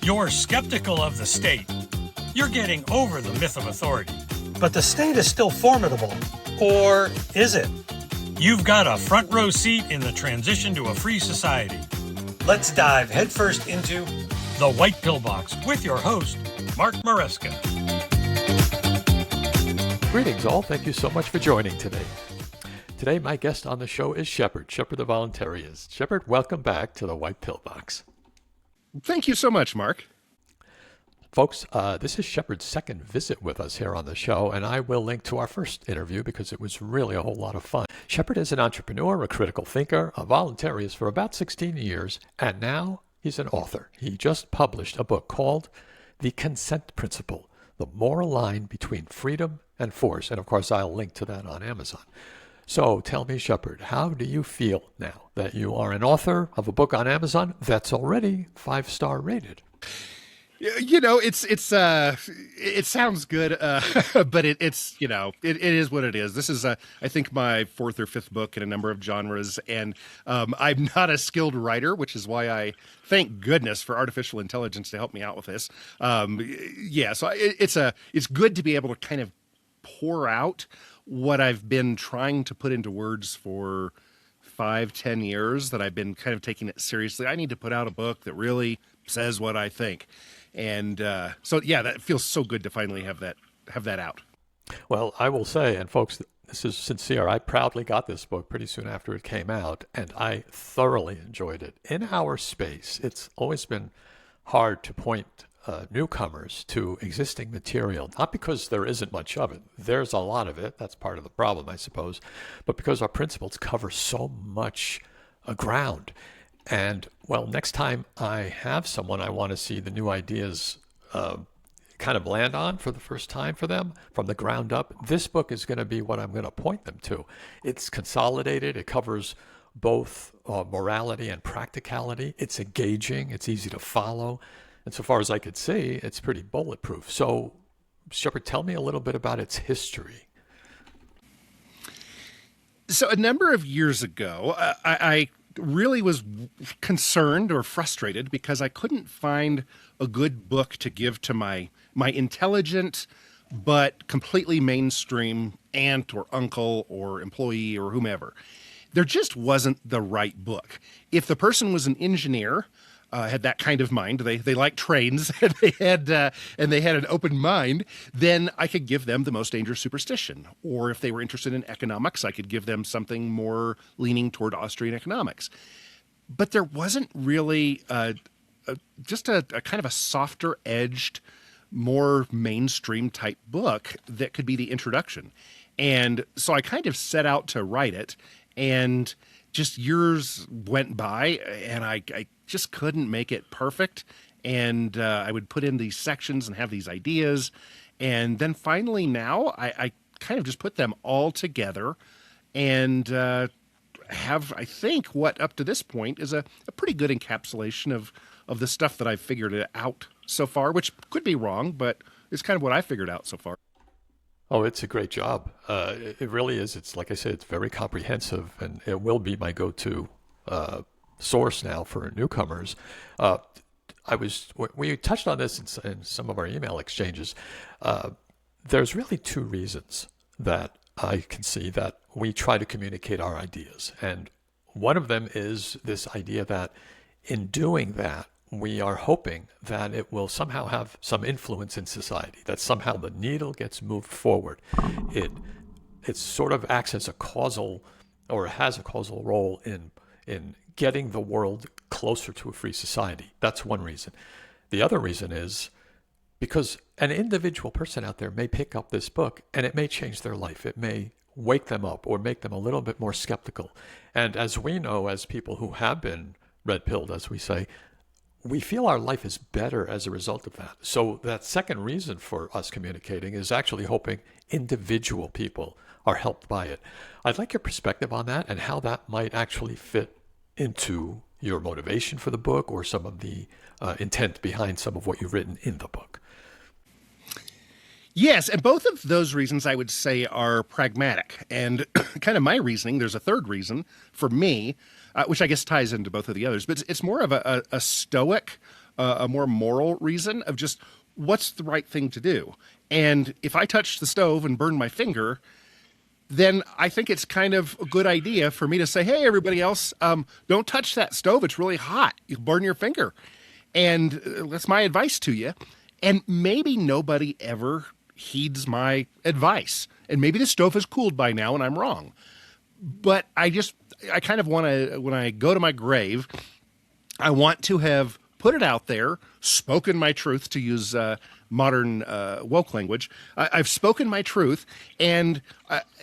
You're skeptical of the state. You're getting over the myth of authority. But the state is still formidable. Or is it? You've got a front row seat in the transition to a free society. Let's dive headfirst into The White Pill Box with your host, Mark Maresca. Greetings all. Thank you so much for joining today. Today, my guest on the show is Shepard the Voluntaryist. Shepard, welcome back to The White Pill Box. Thank you so much, Mark. Folks, this is Shepard's second visit with us here on the show, and I will link to our first interview because it was really a whole lot of fun. Shepard is an entrepreneur, a critical thinker, a voluntarist for about 16 years, and now he's an author. He just published a book called The Consent Principle, The Moral Line Between Freedom and Force. And of course, I'll link to that on Amazon. So tell me, Shepard, how do you feel now that you are an author of a book on Amazon that's already 5-star rated? You know, it sounds good, but it is what it is. This is, I think, my fourth or fifth book in a number of genres, and I'm not a skilled writer, which is why I thank goodness for artificial intelligence to help me out with this. So it's good to be able to kind of pour out what I've been trying to put into words for 5-10 years, that I've been kind of taking it seriously. I need to put out a book that really says what I think. And that feels so good to finally have that out. Well, I will say, and folks, this is sincere, I proudly got this book pretty soon after it came out, and I thoroughly enjoyed it. In our space, it's always been hard to point newcomers to existing material, not because there isn't much of it. There's a lot of it. That's part of the problem, I suppose. But because our principles cover so much ground. And, well, next time I have someone I want to see the new ideas kind of land on for the first time for them from the ground up, this book is going to be what I'm going to point them to. It's consolidated. It covers both morality and practicality. It's engaging. It's easy to follow. And so far as I could see, it's pretty bulletproof. So, Shepard, tell me a little bit about its history. So a number of years ago, I really was concerned or frustrated because I couldn't find a good book to give to my intelligent but completely mainstream aunt or uncle or employee or whomever. There just wasn't the right book. If the person was an engineer, had that kind of mind, they like trains, and they had an open mind, then I could give them The Most Dangerous Superstition. Or if they were interested in economics, I could give them something more leaning toward Austrian economics. But there wasn't really just a kind of a softer edged, more mainstream type book that could be the introduction. And so I kind of set out to write it, and just years went by, and I just couldn't make it perfect. And I would put in these sections and have these ideas. And then finally now I kind of just put them all together and have, I think, what up to this point is a pretty good encapsulation of the stuff that I've figured out so far, which could be wrong, but it's kind of what I figured out so far. Oh, it's a great job. It really is. It's like I said, it's very comprehensive, and it will be my go-to source now for newcomers. We touched on this in some of our email exchanges. There's really two reasons that I can see that we try to communicate our ideas. And one of them is this idea that in doing that, we are hoping that it will somehow have some influence in society, that somehow the needle gets moved forward. It sort of acts as a causal, or has a causal role in getting the world closer to a free society. That's one reason. The other reason is because an individual person out there may pick up this book and it may change their life. It may wake them up or make them a little bit more skeptical. And as we know, as people who have been red-pilled, as we say, we feel our life is better as a result of that. So that second reason for us communicating is actually hoping individual people are helped by it. I'd like your perspective on that and how that might actually fit into your motivation for the book or some of the intent behind some of what you've written in the book. Yes, and both of those reasons I would say are pragmatic. And kind of my reasoning, there's a third reason for me, which I guess ties into both of the others, but it's more of a stoic, a more moral reason of just what's the right thing to do. And if I touch the stove and burn my finger, then I think it's kind of a good idea for me to say, hey, everybody else, don't touch that stove. It's really hot. You'll burn your finger. And that's my advice to you. And maybe nobody ever heeds my advice. And maybe the stove has cooled by now and I'm wrong. But I kind of want to, when I go to my grave, I want to have put it out there, spoken my truth, to use modern woke language. I've spoken my truth, and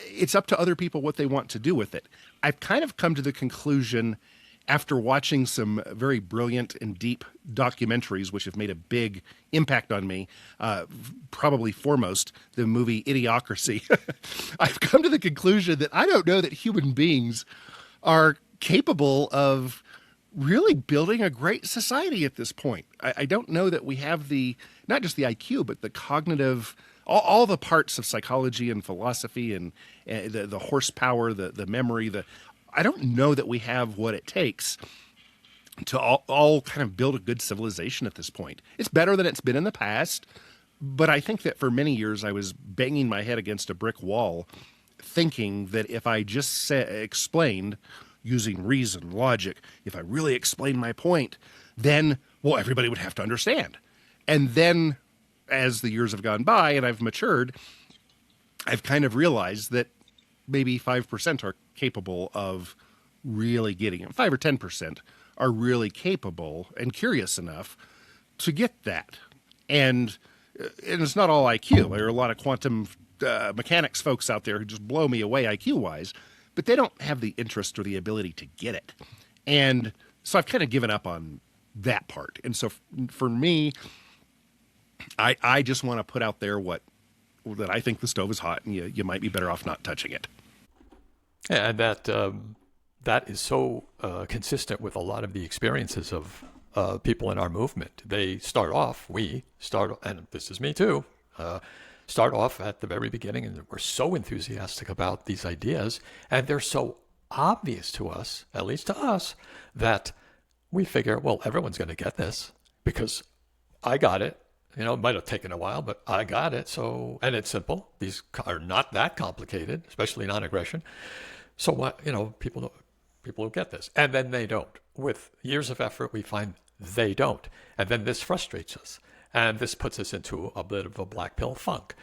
it's up to other people what they want to do with it. I've kind of come to the conclusion, after watching some very brilliant and deep documentaries, which have made a big impact on me, probably foremost the movie Idiocracy, I've come to the conclusion that I don't know that human beings are capable of really building a great society at this point. I don't know that we have not just the IQ, but the cognitive, all the parts of psychology and philosophy and the horsepower, the memory, I don't know that we have what it takes to all kind of build a good civilization at this point. It's better than it's been in the past, but I think that for many years I was banging my head against a brick wall thinking that if I just explained using reason, logic, if I really explained my point, then, well, everybody would have to understand. And then as the years have gone by and I've matured, I've kind of realized that maybe 5% are capable of really getting it. 5 or 10% are really capable and curious enough to get that. And it's not all IQ. There are a lot of quantum mechanics folks out there who just blow me away IQ-wise, but they don't have the interest or the ability to get it. And so I've kind of given up on that part. And so for me, I just want to put out there that I think the stove is hot and you might be better off not touching it. Yeah, and that is so consistent with a lot of the experiences of people in our movement. We start, and this is me too, start off at the very beginning, and we're so enthusiastic about these ideas, and they're so obvious to us, at least to us, that we figure, well, everyone's going to get this because I got it. You know, it might have taken a while, but I got it. So, and it's simple. These are not that complicated, especially non-aggression. So what, people will get this. And then they don't. With years of effort, we find they don't. And then this frustrates us. And this puts us into a bit of a black pill funk.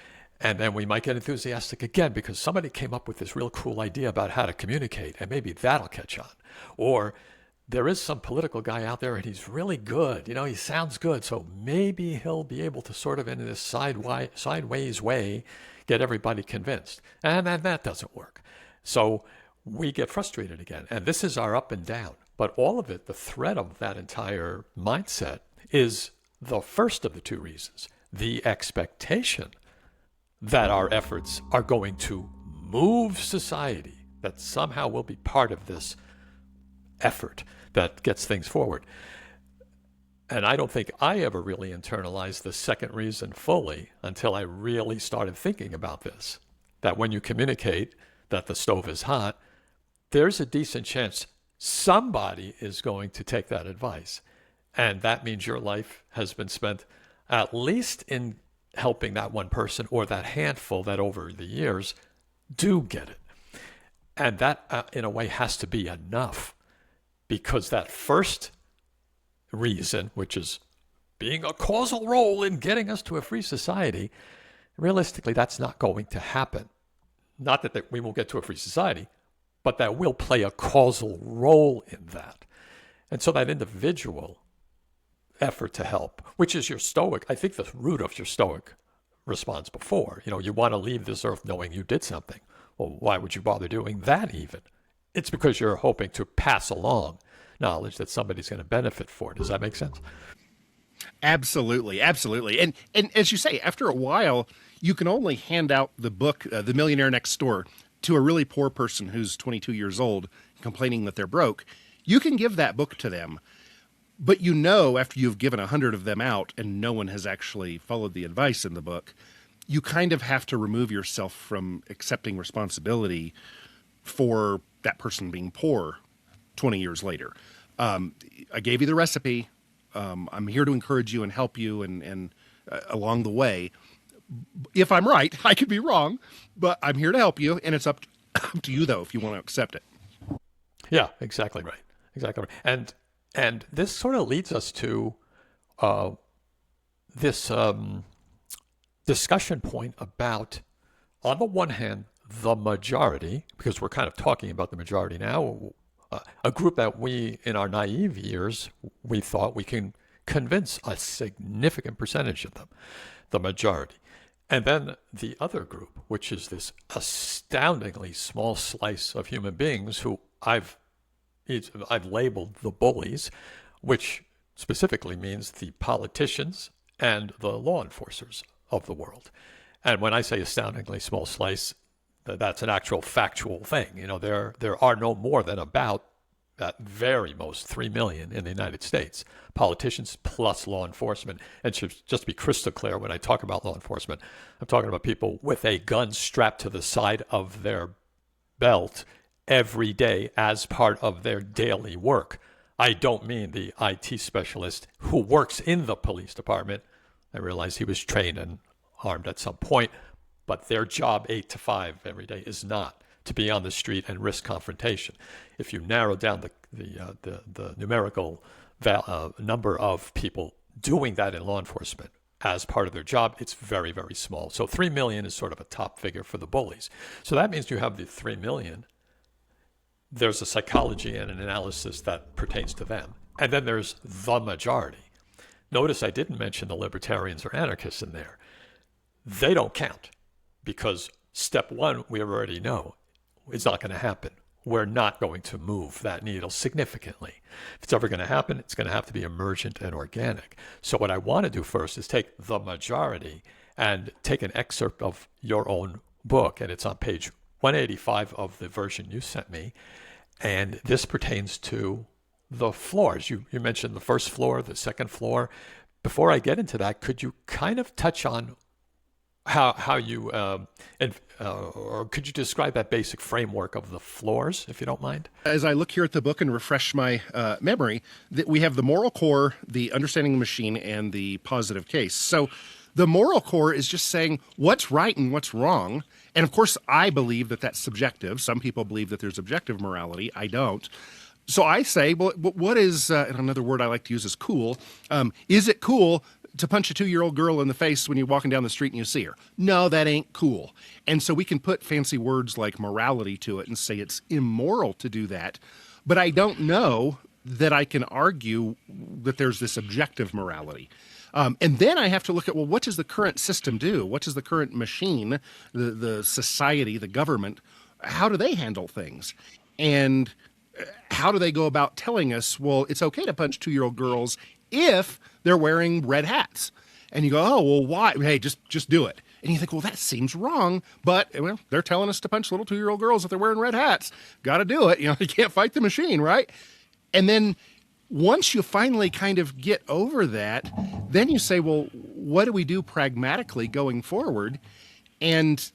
And then we might get enthusiastic again because somebody came up with this real cool idea about how to communicate, and maybe that'll catch on. Or there is some political guy out there and he's really good. He sounds good. So maybe he'll be able to sort of in this sideways way get everybody convinced. And then that doesn't work. So we get frustrated again. And this is our up and down. But all of it, the thread of that entire mindset is the first of the two reasons. The expectation that our efforts are going to move society, that somehow we'll be part of this effort that gets things forward. And I don't think I ever really internalized the second reason fully until I really started thinking about this, that when you communicate that the stove is hot, there's a decent chance somebody is going to take that advice. And that means your life has been spent at least in helping that one person or that handful that over the years do get it. And that, in a way, has to be enough. Because that first reason, which is being a causal role in getting us to a free society, realistically, that's not going to happen. Not that we will get to a free society, but that we'll play a causal role in that. And so that individual effort to help, which is your stoic, I think the root of your stoic response before, you want to leave this earth knowing you did something. Well, why would you bother doing that even? It's because you're hoping to pass along knowledge that somebody's going to benefit for. Does that make sense? Absolutely, absolutely. And as you say, after a while, you can only hand out the book, The Millionaire Next Door, to a really poor person who's 22 years old complaining that they're broke. You can give that book to them, but after you've given 100 of them out and no one has actually followed the advice in the book, you kind of have to remove yourself from accepting responsibility for that person being poor 20 years later. I gave you the recipe. I'm here to encourage you and help you and along the way. If I'm right, I could be wrong, but I'm here to help you, and it's up to you, though, if you want to accept it. Yeah, exactly right. Exactly right. And this sort of leads us to this discussion point about, on the one hand, the majority, because we're kind of talking about the majority now, a group that we, in our naive years, we thought we can convince a significant percentage of them, the majority. And then the other group, which is this astoundingly small slice of human beings who I've labeled the bullies, which specifically means the politicians and the law enforcers of the world. And when I say astoundingly small slice, that's an actual factual thing. You know, there are no more than about, at very most, 3 million in the United States, politicians plus law enforcement. And just to be crystal clear, when I talk about law enforcement, I'm talking about people with a gun strapped to the side of their belt every day as part of their daily work. I don't mean the IT specialist who works in the police department. I realize he was trained and armed at some point, but their job 8 to 5 every day is not to be on the street and risk confrontation. If you narrow down the numerical number of people doing that in law enforcement as part of their job, it's very, very small. So 3 million is sort of a top figure for the bullies. So that means you have the 3 million. There's a psychology and an analysis that pertains to them. And then there's the majority. Notice I didn't mention the libertarians or anarchists in there. They don't count because step one, we already know, it's not going to happen. We're not going to move that needle significantly. If it's ever going to happen, it's going to have to be emergent and organic. So what I want to do first is take the majority and take an excerpt of your own book, and it's on page 185 of the version you sent me. And this pertains to the floors. You mentioned the first floor, the second floor. Before I get into that, could you kind of touch on how you, or could you describe that basic framework of the floors, if you don't mind? As I look here at the book and refresh my memory, that we have the moral core, the understanding the machine, and the positive case. So the moral core is just saying what's right and what's wrong. And of course, I believe that that's subjective. Some people believe that there's objective morality. I don't. So I say, well, what is, and another word I like to use is cool. Is it cool to punch a 2-year-old girl in the face when you're walking down the street and you see her? No, that ain't cool. And so we can put fancy words like morality to it and say it's immoral to do that. But I don't know that I can argue that there's this objective morality. And then I have to look at, well, what does the current system do? What does the current machine, the society, the government, how do they handle things? And how do they go about telling us, well, it's okay to punch 2-year-old girls if they're wearing red hats? And you go, oh, well, why? Hey, just do it. And you think, well, that seems wrong, but well, they're telling us to punch little 2-year-old girls if they're wearing red hats. Got to do it. You know, you can't fight the machine, right? And then once you finally kind of get over that, then you say, well, what do we do pragmatically going forward? And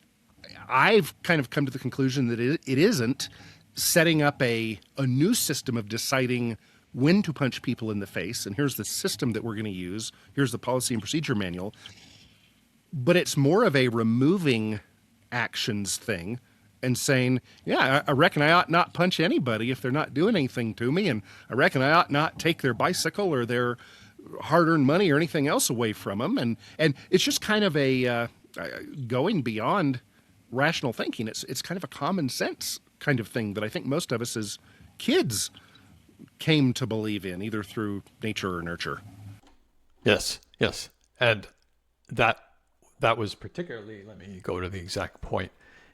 I've kind of come to the conclusion that it isn't setting up a new system of deciding when to punch people in the face. And here's the system that we're going to use. Here's the policy and procedure manual. But it's more of a removing actions thing and saying, yeah, I reckon I ought not punch anybody if they're not doing anything to me. And I reckon I ought not take their bicycle or their hard-earned money or anything else away from them. And it's just kind of a going beyond rational thinking. It's kind of a common sense kind of thing that I think most of us as kids came to believe in, either through nature or nurture. Yes. And that was particularly, let me go to the exact point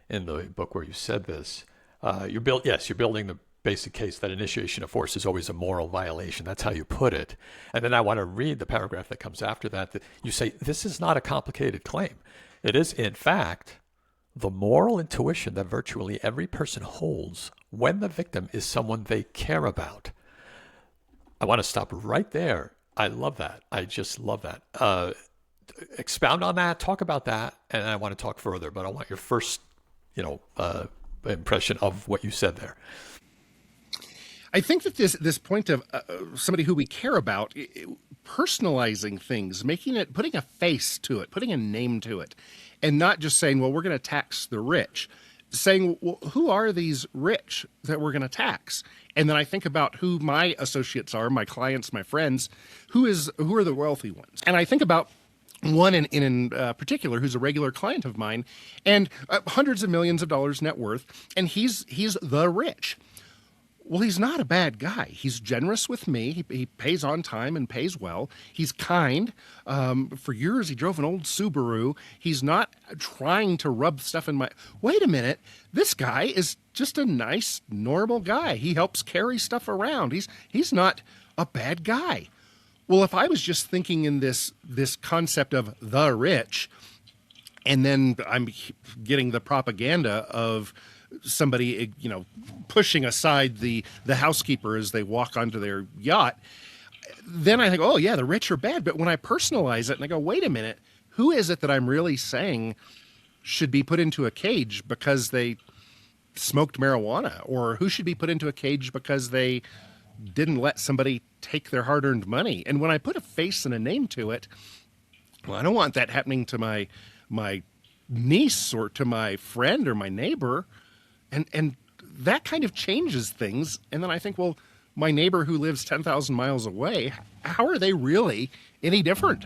in the book where you said this. You're building the basic case that initiation of force is always a moral violation. That's how you put it. And then I want to read the paragraph that comes after that you say, this is not a complicated claim. It is, in fact, the moral intuition that virtually every person holds when the victim is someone they care about. I want to stop right there. I love that. I just love that. expound on that, talk about that, and I want to talk further, but I want your first, impression of what you said there. I think that this point of somebody who we care about, personalizing things, putting a face to it, putting a name to it, and not just saying, well, we're going to tax the rich, saying, well, who are these rich that we're going to tax? And then I think about who my associates are, my clients, my friends, who are the wealthy ones. And I think about one in particular who's a regular client of mine, and hundreds of millions of dollars net worth, and he's the rich. Well, he's not a bad guy. He's generous with me. He pays on time and pays well. He's kind. For years, he drove an old Subaru. He's not trying to rub stuff in my... Wait a minute. This guy is just a nice, normal guy. He helps carry stuff around. He's not a bad guy. Well, if I was just thinking in this concept of the rich, and then I'm getting the propaganda of somebody, pushing aside the housekeeper as they walk onto their yacht, then I think, oh yeah, the rich are bad. But when I personalize it and I go, wait a minute, who is it that I'm really saying should be put into a cage because they smoked marijuana? Or who should be put into a cage because they didn't let somebody take their hard-earned money? And when I put a face and a name to it, well, I don't want that happening to my niece or to my friend or my neighbor. And that kind of changes things. And then I think, well, my neighbor who lives 10,000 miles away, how are they really any different?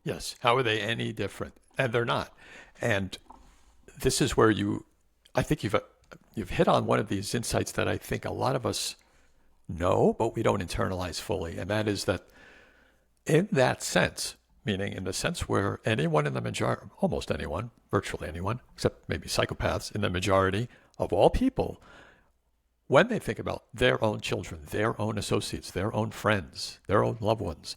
Yes. How are they any different? And they're not. And this is where I think you've hit on one of these insights that I think a lot of us know, but we don't internalize fully. And that is that in that sense, meaning in the sense where anyone in the majority, almost anyone, virtually anyone, except maybe psychopaths in the majority of all people, when they think about their own children, their own associates, their own friends, their own loved ones,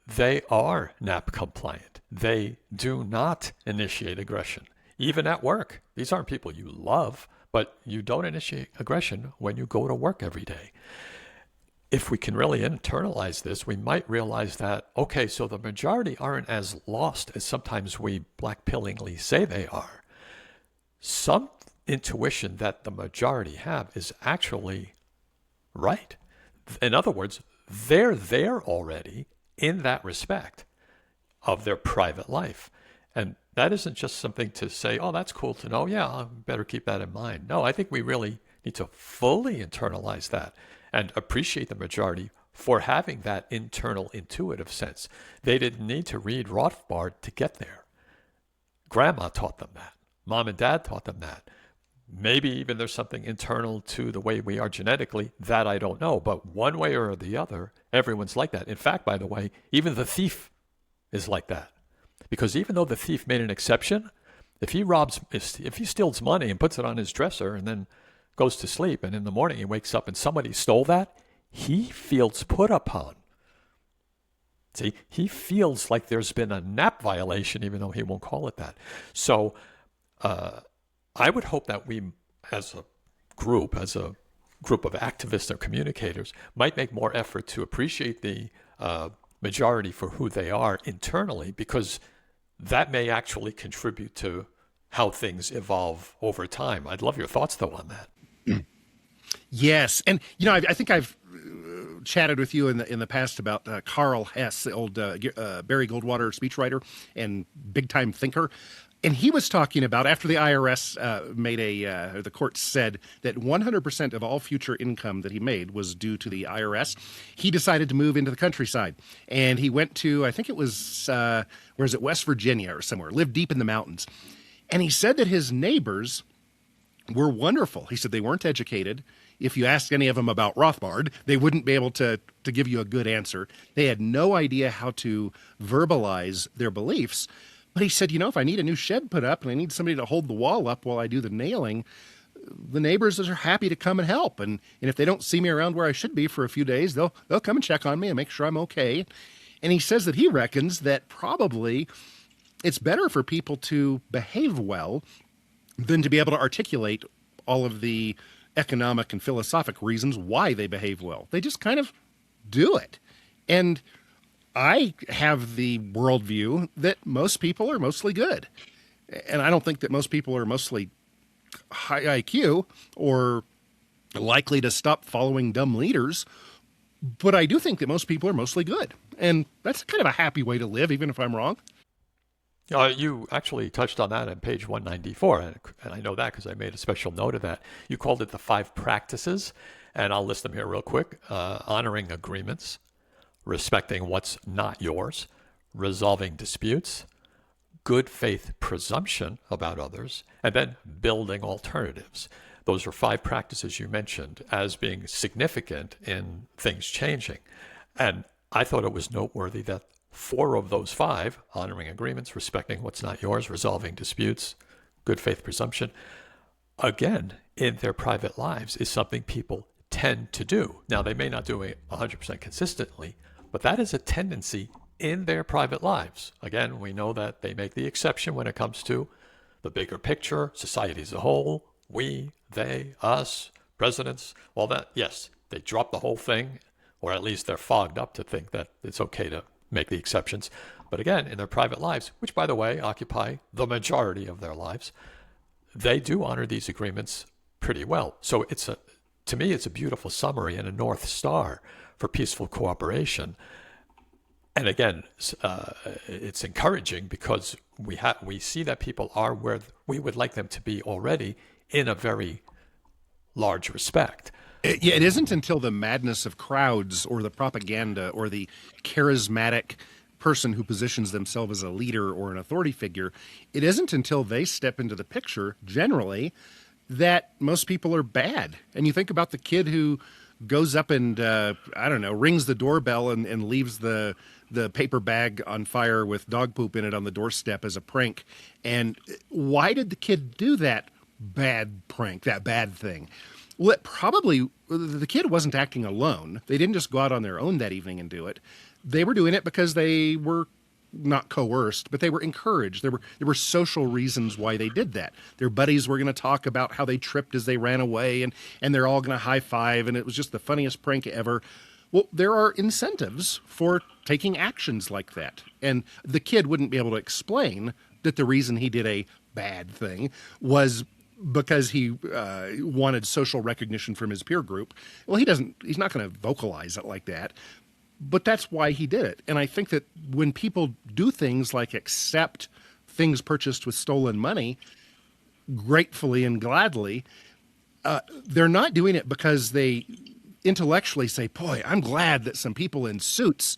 they are NAP compliant. They do not initiate aggression, even at work. These aren't people you love, but you don't initiate aggression when you go to work every day. If we can really internalize this, we might realize that, okay, so the majority aren't as lost as sometimes we blackpillingly say they are. Some intuition that the majority have is actually right. In other words, they're there already in that respect of their private life. And that isn't just something to say, oh, that's cool to know. Yeah, I better keep that in mind. No, I think we really need to fully internalize that and appreciate the majority for having that internal intuitive sense. They didn't need to read Rothbard to get there. Grandma taught them that. Mom and dad taught them that. Maybe even there's something internal to the way we are genetically that I don't know. But one way or the other, everyone's like that. In fact, by the way, even the thief is like that. Because even though the thief made an exception, if he steals money and puts it on his dresser and then goes to sleep, and in the morning he wakes up and somebody stole that, he feels put upon. See, he feels like there's been a NAP violation, even though he won't call it that. So I would hope that we, as a group of activists or communicators, might make more effort to appreciate the majority for who they are internally, because that may actually contribute to how things evolve over time. I'd love your thoughts, though, on that. Yes. And, I think I've chatted with you in the past about Carl Hess, the old Barry Goldwater speechwriter and big-time thinker. And he was talking about, after the IRS the court said that 100% of all future income that he made was due to the IRS, he decided to move into the countryside. And he went to, I think it was, West Virginia or somewhere, lived deep in the mountains. And he said that his neighbors were wonderful. He said they weren't educated. If you asked any of them about Rothbard, they wouldn't be able to give you a good answer. They had no idea how to verbalize their beliefs. But he said, if I need a new shed put up and I need somebody to hold the wall up while I do the nailing, the neighbors are happy to come and help. And if they don't see me around where I should be for a few days, they'll come and check on me and make sure I'm okay. And he says that he reckons that probably it's better for people to behave well than to be able to articulate all of the economic and philosophic reasons why they behave well. They just kind of do it. And I have the worldview that most people are mostly good. And I don't think that most people are mostly high IQ or likely to stop following dumb leaders. But I do think that most people are mostly good. And that's kind of a happy way to live, even if I'm wrong. You actually touched on that on page 194, and I know that because I made a special note of that. You called it the 5 practices, and I'll list them here real quick. Honoring agreements, respecting what's not yours, resolving disputes, good faith presumption about others, and then building alternatives. Those are 5 practices you mentioned as being significant in things changing. And I thought it was noteworthy that 4 of those 5, honoring agreements, respecting what's not yours, resolving disputes, good faith presumption, again, in their private lives is something people tend to do. Now, they may not do it 100% consistently, but that is a tendency in their private lives. Again, we know that they make the exception when it comes to the bigger picture, society as a whole, we, they, us, presidents, all that. Yes, they drop the whole thing, or at least they're fogged up to think that it's okay to make the exceptions. But again, in their private lives, which by the way occupy the majority of their lives, they do honor these agreements pretty well. So to me, it's a beautiful summary and a North Star for peaceful cooperation. And again, it's encouraging because we see that people are where we would like them to be already in a very large respect. It isn't until the madness of crowds or the propaganda or the charismatic person who positions themselves as a leader or an authority figure, it isn't until they step into the picture, generally, that most people are bad. And you think about the kid who goes up and, rings the doorbell and leaves the paper bag on fire with dog poop in it on the doorstep as a prank. And why did the kid do that bad prank, that bad thing? Well, the kid wasn't acting alone. They didn't just go out on their own that evening and do it. They were doing it because they were not coerced, but they were encouraged. There were social reasons why they did that. Their buddies were going to talk about how they tripped as they ran away, and they're all going to high five, and it was just the funniest prank ever. Well, there are incentives for taking actions like that. And the kid wouldn't be able to explain that the reason he did a bad thing was because he wanted social recognition from his peer group. Well, he's not going to vocalize it like that, but that's why he did it. And I think that when people do things like accept things purchased with stolen money, gratefully and gladly, they're not doing it because they intellectually say, boy, I'm glad that some people in suits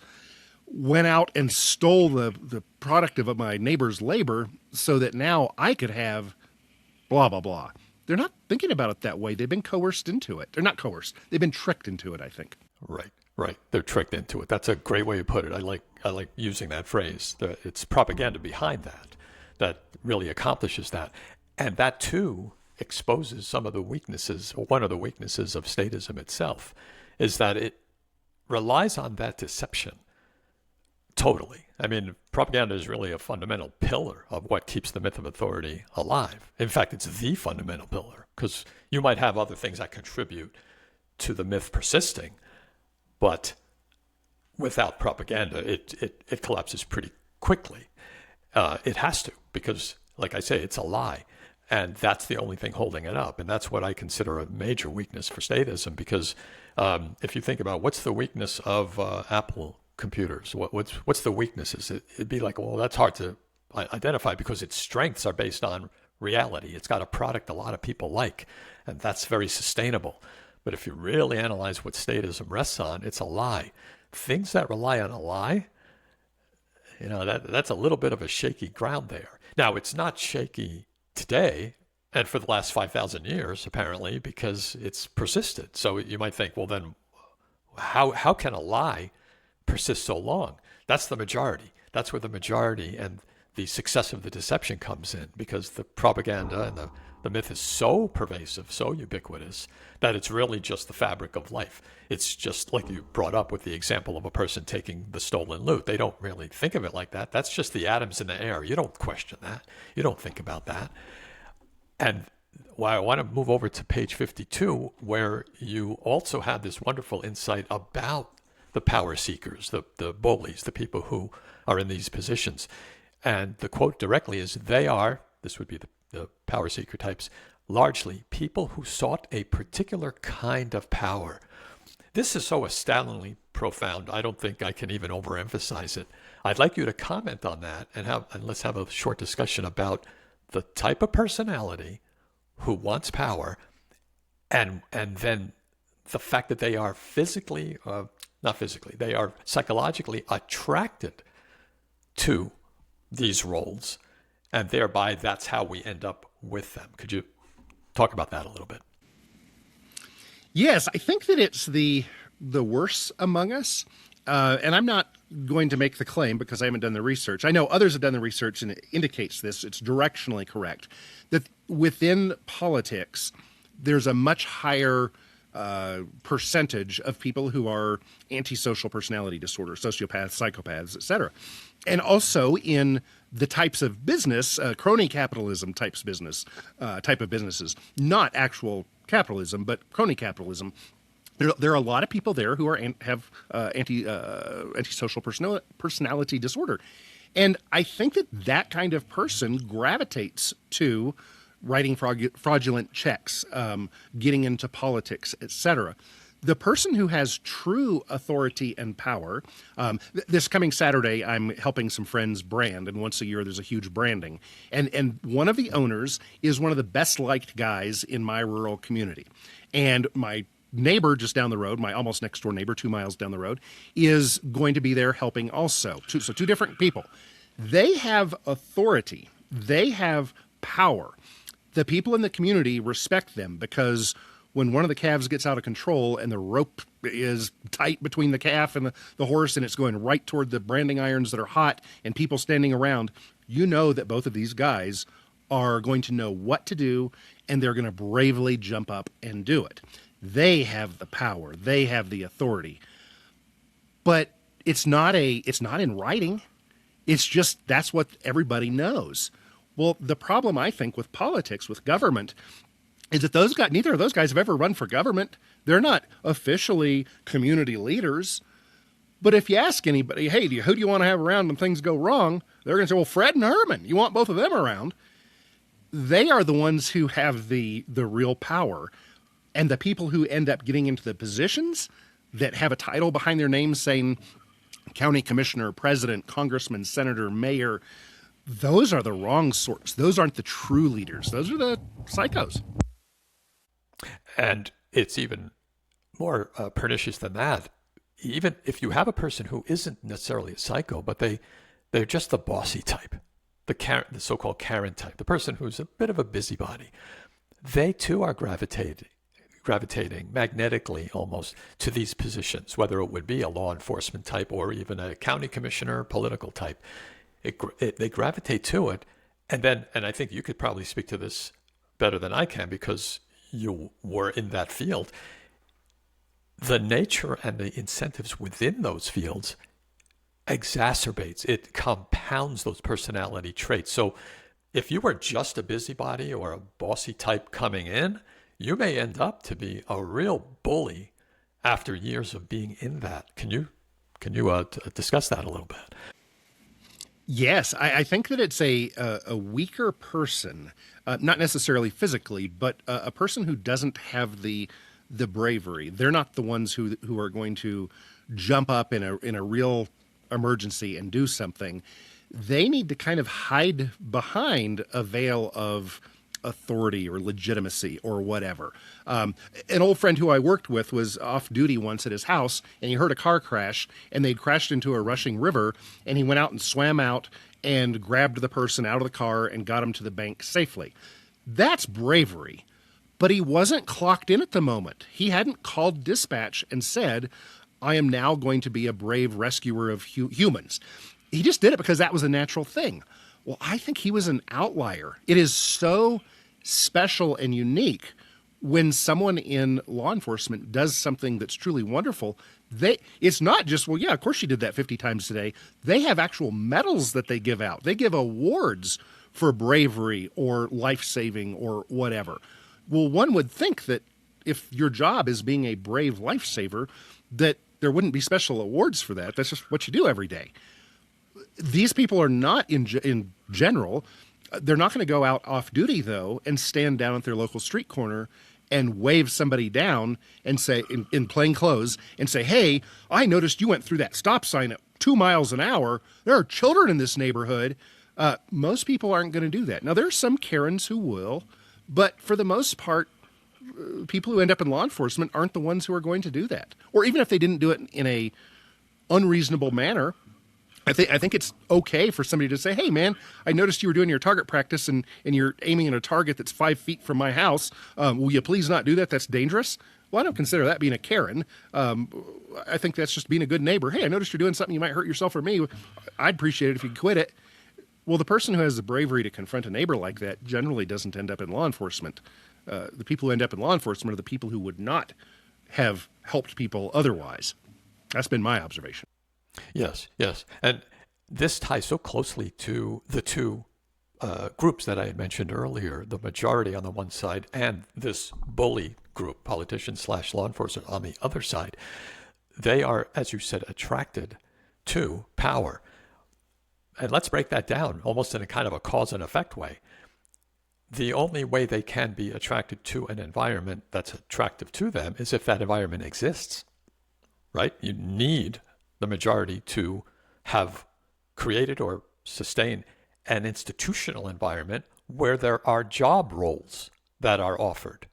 went out and stole the product of my neighbor's labor so that now I could have blah, blah, blah. They're not thinking about it that way. They've been coerced into it. They're not coerced. They've been tricked into it, I think. Right. They're tricked into it. That's a great way to put it. I like using that phrase. It's propaganda behind that really accomplishes that. And that, too, exposes some of the weaknesses, or one of the weaknesses of statism itself, is that it relies on that deception totally. I mean, propaganda is really a fundamental pillar of what keeps the myth of authority alive. In fact, it's the fundamental pillar, because you might have other things that contribute to the myth persisting, but without propaganda, it collapses pretty quickly. It has to, because, like I say, it's a lie. And that's the only thing holding it up. And that's what I consider a major weakness for statism, because if you think about what's the weakness of Apple computers, what's the weaknesses? It'd be like, well, that's hard to identify because its strengths are based on reality. It's got a product a lot of people like, and that's very sustainable. But if you really analyze what statism rests on, it's a lie. Things that rely on a lie, that's a little bit of a shaky ground there. Now, it's not shaky today and for the last 5,000 years, apparently, because it's persisted. So you might think, well, then how can a lie persist so long? That's the majority. That's where the majority and the success of the deception comes in, because the propaganda and the myth is so pervasive, so ubiquitous, that it's really just the fabric of life. It's just like you brought up with the example of a person taking the stolen loot. They don't really think of it like that. That's just the atoms in the air. You don't question that. You don't think about that. And I want to move over to page 52, where you also have this wonderful insight about the power seekers, the bullies, the people who are in these positions. And the quote directly is, they are, this would be the power seeker types, largely people who sought a particular kind of power. This is so astoundingly profound, I don't think I can even overemphasize it. I'd like you to comment on that, and let's have a short discussion about the type of personality who wants power, and then the fact that they are they are psychologically attracted to these roles, and thereby that's how we end up with them. Could you talk about that a little bit? Yes, I think that it's the worse among us. And I'm not going to make the claim because I haven't done the research. I know others have done the research and it indicates this. It's directionally correct that within politics, there's a much higher percentage of people who are antisocial personality disorder, sociopaths, psychopaths, etc. And also in the types of business, crony capitalism type of businesses, not actual capitalism, but crony capitalism. There are a lot of people there who have antisocial personality disorder. And I think that kind of person gravitates to writing fraudulent checks, getting into politics, etc. The person who has true authority and power, this coming Saturday, I'm helping some friends brand, and once a year there's a huge branding. And one of the owners is one of the best liked guys in my rural community. And my neighbor just down the road, my almost next door neighbor, 2 miles down the road, is going to be there helping also. So two different people. They have authority. They have power. The people in the community respect them because when one of the calves gets out of control and the rope is tight between the calf and the horse and it's going right toward the branding irons that are hot and people standing around, you know that both of these guys are going to know what to do and they're going to bravely jump up and do it. They have the power. They have the authority. But it's not in writing. It's just that's what everybody knows. Well, the problem I think with politics, with government, is that neither of those guys have ever run for government. They're not officially community leaders. But if you ask anybody, hey, who do you want to have around when things go wrong? They're going to say, well, Fred and Herman. You want both of them around. They are the ones who have the real power. And the people who end up getting into the positions that have a title behind their name saying county commissioner, president, congressman, senator, mayor, those are the wrong sorts. Those aren't the true leaders. Those are the psychos. And it's even more pernicious than that. Even if you have a person who isn't necessarily a psycho, but they're just the bossy type, the so-called Karen type, the person who's a bit of a busybody, they too are gravitating magnetically almost to these positions, whether it would be a law enforcement type or even a county commissioner, political type. They gravitate to it. And I think you could probably speak to this better than I can because you were in that field. The nature and the incentives within those fields exacerbates, it compounds those personality traits. So if you were just a busybody or a bossy type coming in, you may end up to be a real bully after years of being in that. Can you discuss that a little bit? Yes, I think that it's a weaker person, not necessarily physically, but a person who doesn't have the bravery. They're not the ones who are going to jump up in a real emergency and do something. They need to kind of hide behind a veil of authority or legitimacy or whatever. An old friend who I worked with was off duty once at his house and he heard a car crash and they'd crashed into a rushing river and he went out and swam out and grabbed the person out of the car and got him to the bank safely. That's bravery. But he wasn't clocked in at the moment. He hadn't called dispatch and said, I am now going to be a brave rescuer of humans. He just did it because that was a natural thing. Well, I think he was an outlier. It is so special and unique when someone in law enforcement does something that's truly wonderful. It's not just, well, yeah, of course she did that 50 times today. They have actual medals that they give out. They give awards for bravery or life-saving or whatever. Well, one would think that if your job is being a brave lifesaver, that there wouldn't be special awards for that. That's just what you do every day. These people are not, in general, they're not going to go out off duty, though, and stand down at their local street corner and wave somebody down and say, in plain clothes, and say, hey, I noticed you went through that stop sign at 2 miles an hour. There are children in this neighborhood. Most people aren't going to do that. Now, there are some Karens who will, but for the most part, people who end up in law enforcement aren't the ones who are going to do that. Or even if they didn't do it in a unreasonable manner, I think it's okay for somebody to say, hey, man, I noticed you were doing your target practice and you're aiming at a target that's 5 feet from my house. Will you please not do that? That's dangerous. Well, I don't consider that being a Karen. I think that's just being a good neighbor. Hey, I noticed you're doing something you might hurt yourself or me. I'd appreciate it if you quit it. Well, the person who has the bravery to confront a neighbor like that generally doesn't end up in law enforcement. The people who end up in law enforcement are the people who would not have helped people otherwise. That's been my observation. Yes. And this ties so closely to the two groups that I had mentioned earlier, the majority on the one side and this bully group, politicians / law enforcement on the other side. They are, as you said, attracted to power. And let's break that down almost in a kind of a cause and effect way. The only way they can be attracted to an environment that's attractive to them is if that environment exists, right? You need the majority to have created or sustained an institutional environment where there are job roles that are offered,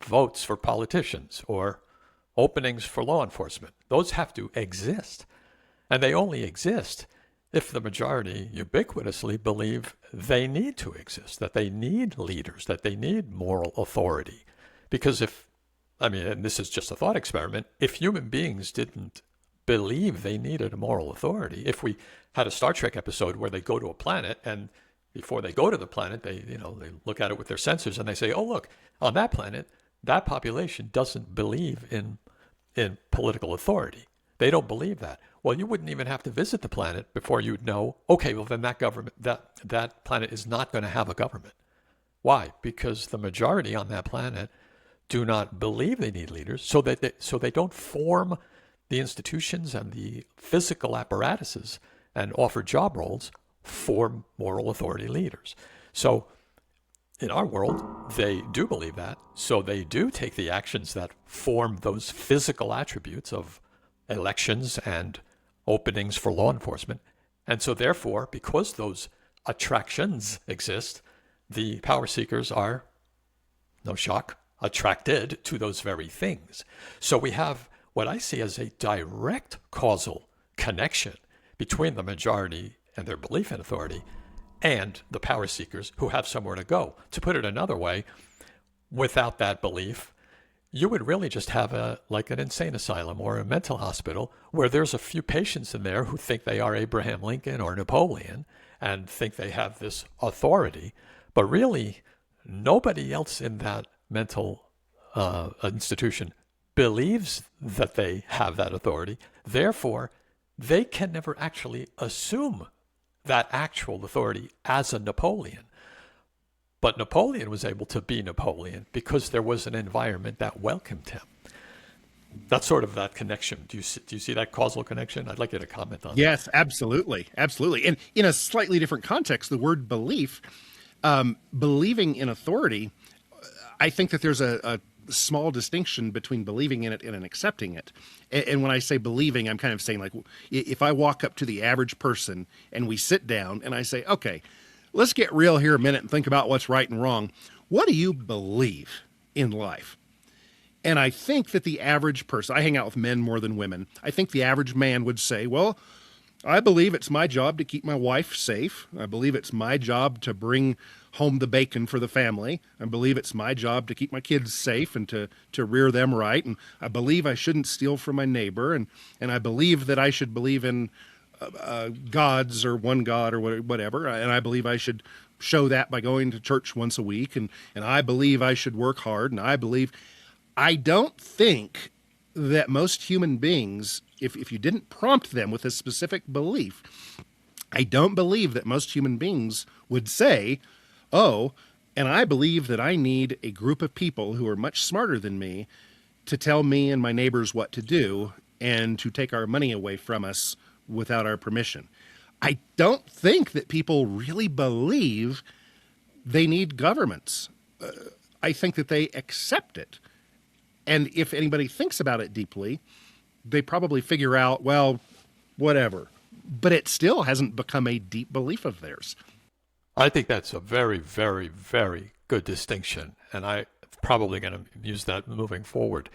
votes for politicians or openings for law enforcement. Those have to exist. And they only exist if the majority ubiquitously believe they need to exist, that they need leaders, that they need moral authority. Because and this is just a thought experiment, if human beings didn't believe they needed a moral authority, if we had a Star Trek episode where they go to a planet and before they go to the planet, they look at it with their sensors and they say, oh, look, on that planet, that population doesn't believe in political authority. They don't believe that. Well, you wouldn't even have to visit the planet before you'd know, okay, well, then that planet is not going to have a government. Why? Because the majority on that planet do not believe they need leaders, so they don't form the institutions and the physical apparatuses and offer job roles for moral authority leaders. So in our world, they do believe that, so they do take the actions that form those physical attributes of elections and openings for law enforcement. And so therefore, because those attractions exist, the power seekers are, no shock, attracted to those very things. So we have what I see as a direct causal connection between the majority and their belief in authority and the power seekers who have somewhere to go. To put it another way, without that belief, you would really just have like an insane asylum or a mental hospital where there's a few patients in there who think they are Abraham Lincoln or Napoleon and think they have this authority, but really nobody else in that mental institution believes that they have that authority. Therefore, they can never actually assume that actual authority as a Napoleon. But Napoleon was able to be Napoleon because there was an environment that welcomed him. That's sort of that connection. Do you see that causal connection? I'd like you to comment on that. Yes, absolutely. Absolutely. And in a slightly different context, the word belief, believing in authority, I think that there's a small distinction between believing in it and accepting it. And when I say believing, I'm kind of saying, like, if I walk up to the average person and we sit down and I say, okay, let's get real here a minute and think about what's right and wrong. What do you believe in life? And I think that the average person, I hang out with men more than women, I think the average man would say, well, I believe it's my job to keep my wife safe. I believe it's my job to bring home the bacon for the family. I believe it's my job to keep my kids safe and to rear them right. And I believe I shouldn't steal from my neighbor. And I believe that I should believe in gods or one God or whatever. And I believe I should show that by going to church once a week. And I believe I should work hard. And I don't think that most human beings, if you didn't prompt them with a specific belief, I don't believe that most human beings would say, oh, and I believe that I need a group of people who are much smarter than me to tell me and my neighbors what to do and to take our money away from us without our permission. I don't think that people really believe they need governments. I think that they accept it. And if anybody thinks about it deeply, they probably figure out, well, whatever. But it still hasn't become a deep belief of theirs. I think that's a very, very, very good distinction. And I'm probably going to use that moving forward.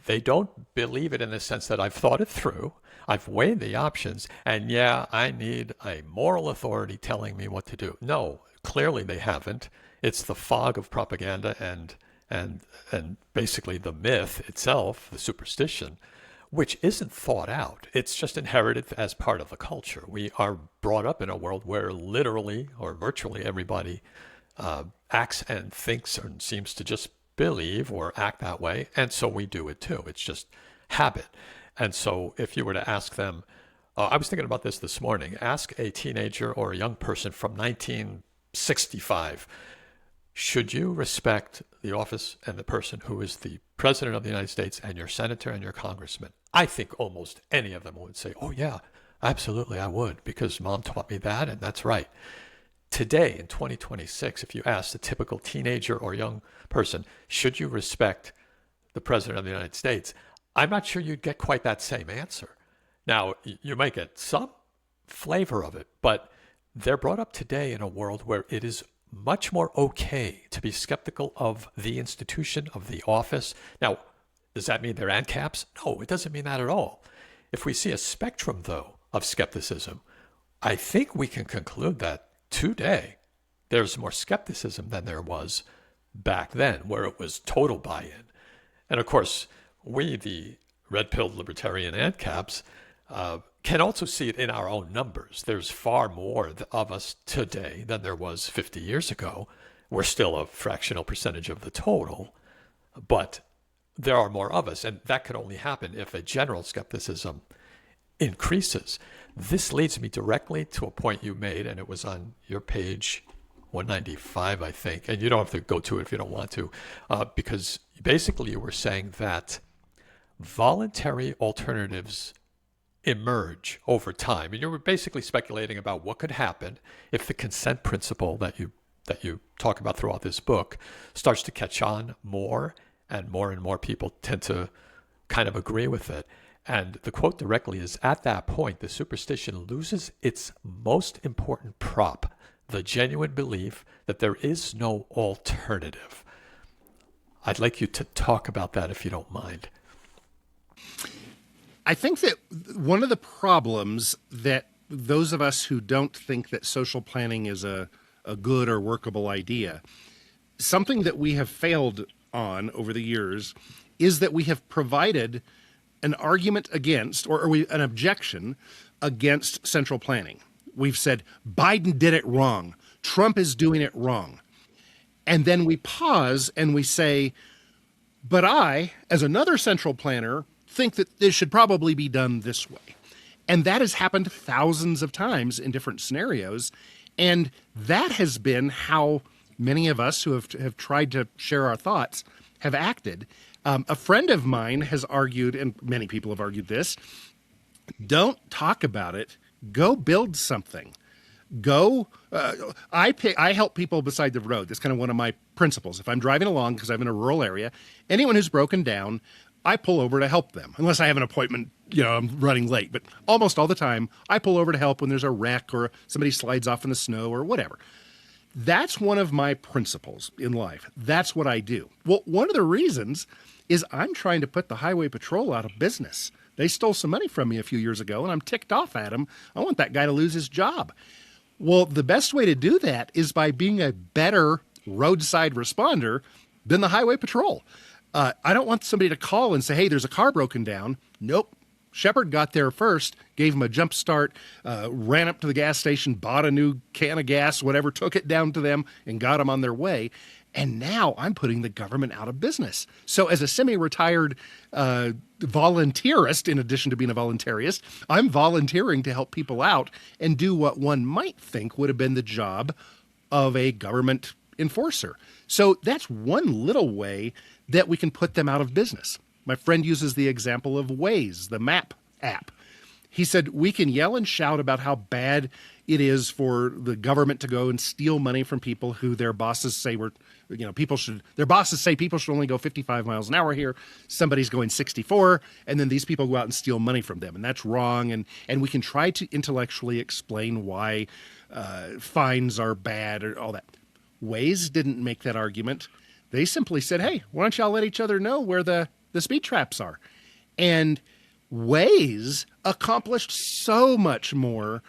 They don't believe it in the sense that I've thought it through. I've weighed the options. And yeah, I need a moral authority telling me what to do. No, clearly they haven't. It's the fog of propaganda and basically the myth itself, the superstition, which isn't thought out. It's just inherited as part of the culture. We are brought up in a world where literally or virtually everybody acts and thinks and seems to just believe or act that way. And so we do it too. It's just habit. And so if you were to ask them, I was thinking about this morning, ask a teenager or a young person from 1965, should you respect the office and the person who is the president of the United States and your senator and your congressman? I think almost any of them would say, oh yeah, absolutely I would, because mom taught me that and that's right. Today in 2026, if you ask the typical teenager or young person, should you respect the president of the United States? I'm not sure you'd get quite that same answer. Now, you might get some flavor of it, but they're brought up today in a world where it is much more okay to be skeptical of the institution, of the office. Now, does that mean they're ANCAPs? No, it doesn't mean that at all. If we see a spectrum, though, of skepticism, I think we can conclude that today there's more skepticism than there was back then, where it was total buy-in. And of course, we, the red-pilled libertarian ANCAPs, can also see it in our own numbers. There's far more of us today than there was 50 years ago. We're still a fractional percentage of the total, but there are more of us, and that could only happen if a general skepticism increases. This leads me directly to a point you made, and it was on your page 195, I think, and you don't have to go to it if you don't want to, because basically you were saying that voluntary alternatives emerge over time. And you were basically speculating about what could happen if the consent principle that you talk about throughout this book starts to catch on more and more people tend to kind of agree with it. And the quote directly is, at that point, the superstition loses its most important prop, the genuine belief that there is no alternative. I'd like you to talk about that if you don't mind. I think that one of the problems that those of us who don't think that social planning is a good or workable idea, something that we have failed on over the years is that we have provided an argument against, or an objection against central planning. We've said, Biden did it wrong. Trump is doing it wrong. And then we pause and we say, but I, as another central planner, think that this should probably be done this way. And that has happened thousands of times in different scenarios. And that has been how many of us who have tried to share our thoughts have acted. A friend of mine has argued, and many people have argued this, don't talk about it. Go build something. Go. I help people beside the road. That's kind of one of my principles. If I'm driving along, because I'm in a rural area, anyone who's broken down, I pull over to help them, unless I have an appointment, I'm running late. But almost all the time, I pull over to help when there's a wreck or somebody slides off in the snow or whatever. That's one of my principles in life. That's what I do. Well, one of the reasons is I'm trying to put the Highway Patrol out of business. They stole some money from me a few years ago, and I'm ticked off at them. I want that guy to lose his job. Well, the best way to do that is by being a better roadside responder than the Highway Patrol. I don't want somebody to call and say, hey, there's a car broken down. Nope. Shepard got there first, gave him a jump start, ran up to the gas station, bought a new can of gas, whatever, took it down to them and got them on their way. And now I'm putting the government out of business. So as a semi-retired volunteerist, in addition to being a voluntarist, I'm volunteering to help people out and do what one might think would have been the job of a government enforcer. So that's one little way that we can put them out of business. My friend uses the example of Waze, the map app. He said, we can yell and shout about how bad it is for the government to go and steal money from people who their bosses say their bosses say people should only go 55 miles an hour here. Somebody's going 64, and then these people go out and steal money from them, and that's wrong. And we can try to intellectually explain why fines are bad or all that. Waze didn't make that argument. They simply said, hey, why don't y'all let each other know where the speed traps are? And Waze accomplished so much more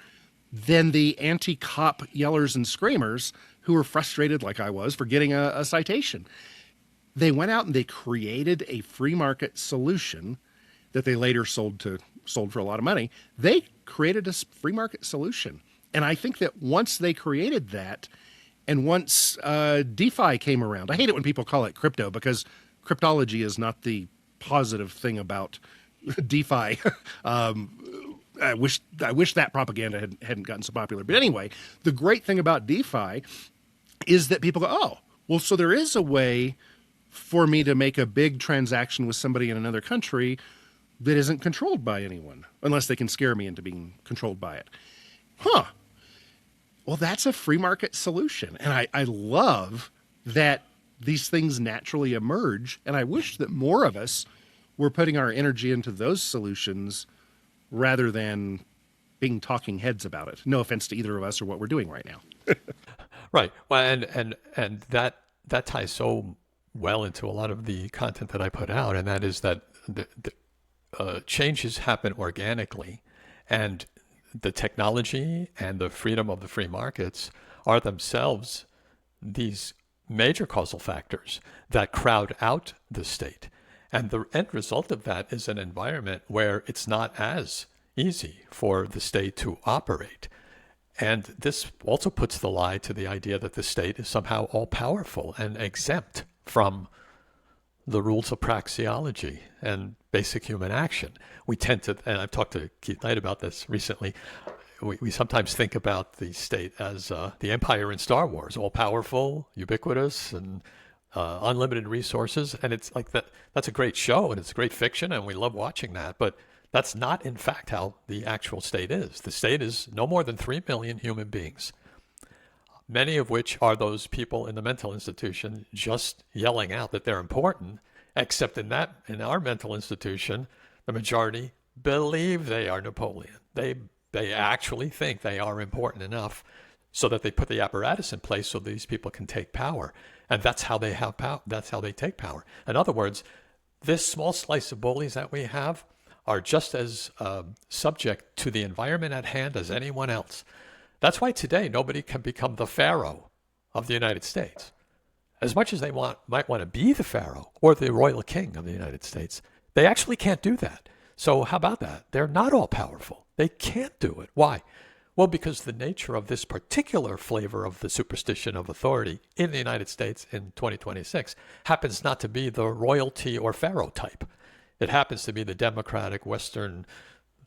than the anti-cop yellers and screamers who were frustrated, like I was, for getting a citation. They went out and they created a free market solution that they later sold for a lot of money. They created a free market solution. And I think that once they created that, and once DeFi came around, I hate it when people call it crypto, because cryptology is not the positive thing about DeFi. I wish that propaganda hadn't gotten so popular. But anyway, the great thing about DeFi is that people go, oh, well, so there is a way for me to make a big transaction with somebody in another country that isn't controlled by anyone, unless they can scare me into being controlled by it. Huh. Well, that's a free market solution. And I love that these things naturally emerge. And I wish that more of us were putting our energy into those solutions rather than being talking heads about it. No offense to either of us or what we're doing right now. Right. Well, and that ties so well into a lot of the content that I put out, and that is that the changes happen organically, and the technology and the freedom of the free markets are themselves these major causal factors that crowd out the state. And the end result of that is an environment where it's not as easy for the state to operate. And this also puts the lie to the idea that the state is somehow all-powerful and exempt from the rules of praxeology and basic human action. We tend to, and I've talked to Keith Knight about this recently, we sometimes think about the state as the Empire in Star Wars, all-powerful, ubiquitous, and unlimited resources. And it's like that's a great show, and it's great fiction, and we love watching that. But that's not, in fact, how the actual state is. The state is no more than 3 million human beings, many of which are those people in the mental institution just yelling out that they're important, except in our mental institution, the majority believe they are Napoleon. They actually think they are important enough so that they put the apparatus in place so these people can take power. And that's how they have power. That's how they take power. In other words, this small slice of bullies that we have are just as subject to the environment at hand as anyone else. That's why today nobody can become the pharaoh of the United States. As much as they might want to be the pharaoh or the royal king of the United States, they actually can't do that. So how about that? They're not all powerful. They can't do it. Why? Well, because the nature of this particular flavor of the superstition of authority in the United States in 2026 happens not to be the royalty or pharaoh type. It happens to be the democratic Western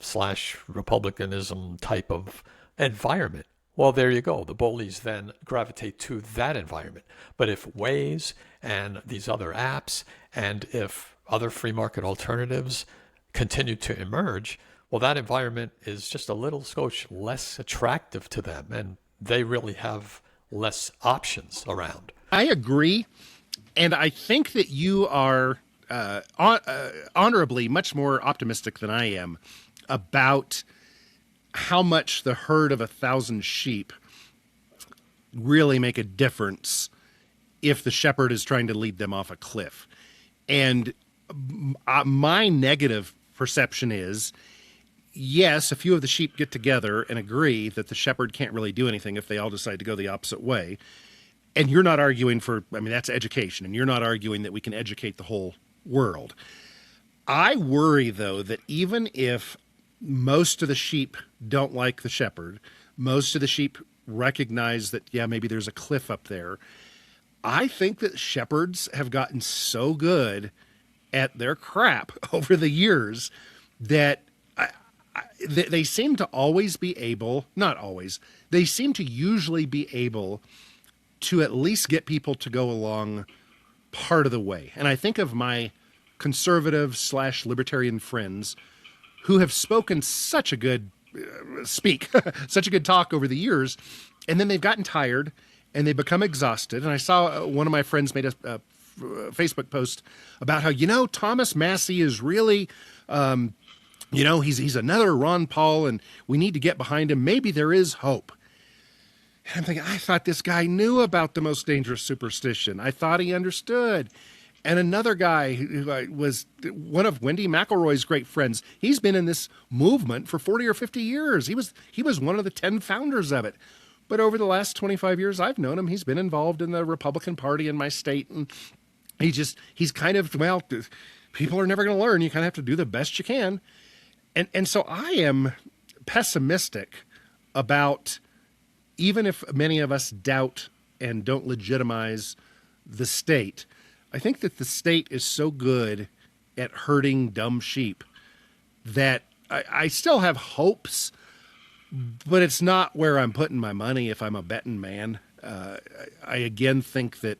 / republicanism type of environment. Well, there you go. The bullies then gravitate to that environment. But if Waze and these other apps and if other free market alternatives continue to emerge, well, that environment is just a little skosh less attractive to them, and they really have less options around. I agree, and I think that you are honorably much more optimistic than I am about how much the herd of 1,000 sheep really make a difference if the shepherd is trying to lead them off a cliff. And my negative perception is, yes, a few of the sheep get together and agree that the shepherd can't really do anything if they all decide to go the opposite way. And you're not arguing for, that's education, and you're not arguing that we can educate the whole world. I worry, though, that even if most of the sheep don't like the shepherd, most of the sheep recognize that, yeah, maybe there's a cliff up there, I think that shepherds have gotten so good at their crap over the years that they seem to always be able, not always, they seem to usually be able to at least get people to go along part of the way. And I think of my conservative / libertarian friends who have spoken such a good such a good talk over the years, and then they've gotten tired and they become exhausted. And I saw one of my friends made a Facebook post about how, Thomas Massey is really, he's another Ron Paul and we need to get behind him. Maybe there is hope. And I'm thinking, I thought this guy knew about the most dangerous superstition. I thought he understood. And another guy who was one of Wendy McElroy's great friends, he's been in this movement for 40 or 50 years. He was one of the 10 founders of it. But over the last 25 years I've known him, he's been involved in the Republican Party in my state. And he's kind of, people are never going to learn. You kind of have to do the best you can. And so I am pessimistic about, even if many of us doubt and don't legitimize the state, I think that the state is so good at hurting dumb sheep that I still have hopes, but it's not where I'm putting my money if I'm a betting man. I again think that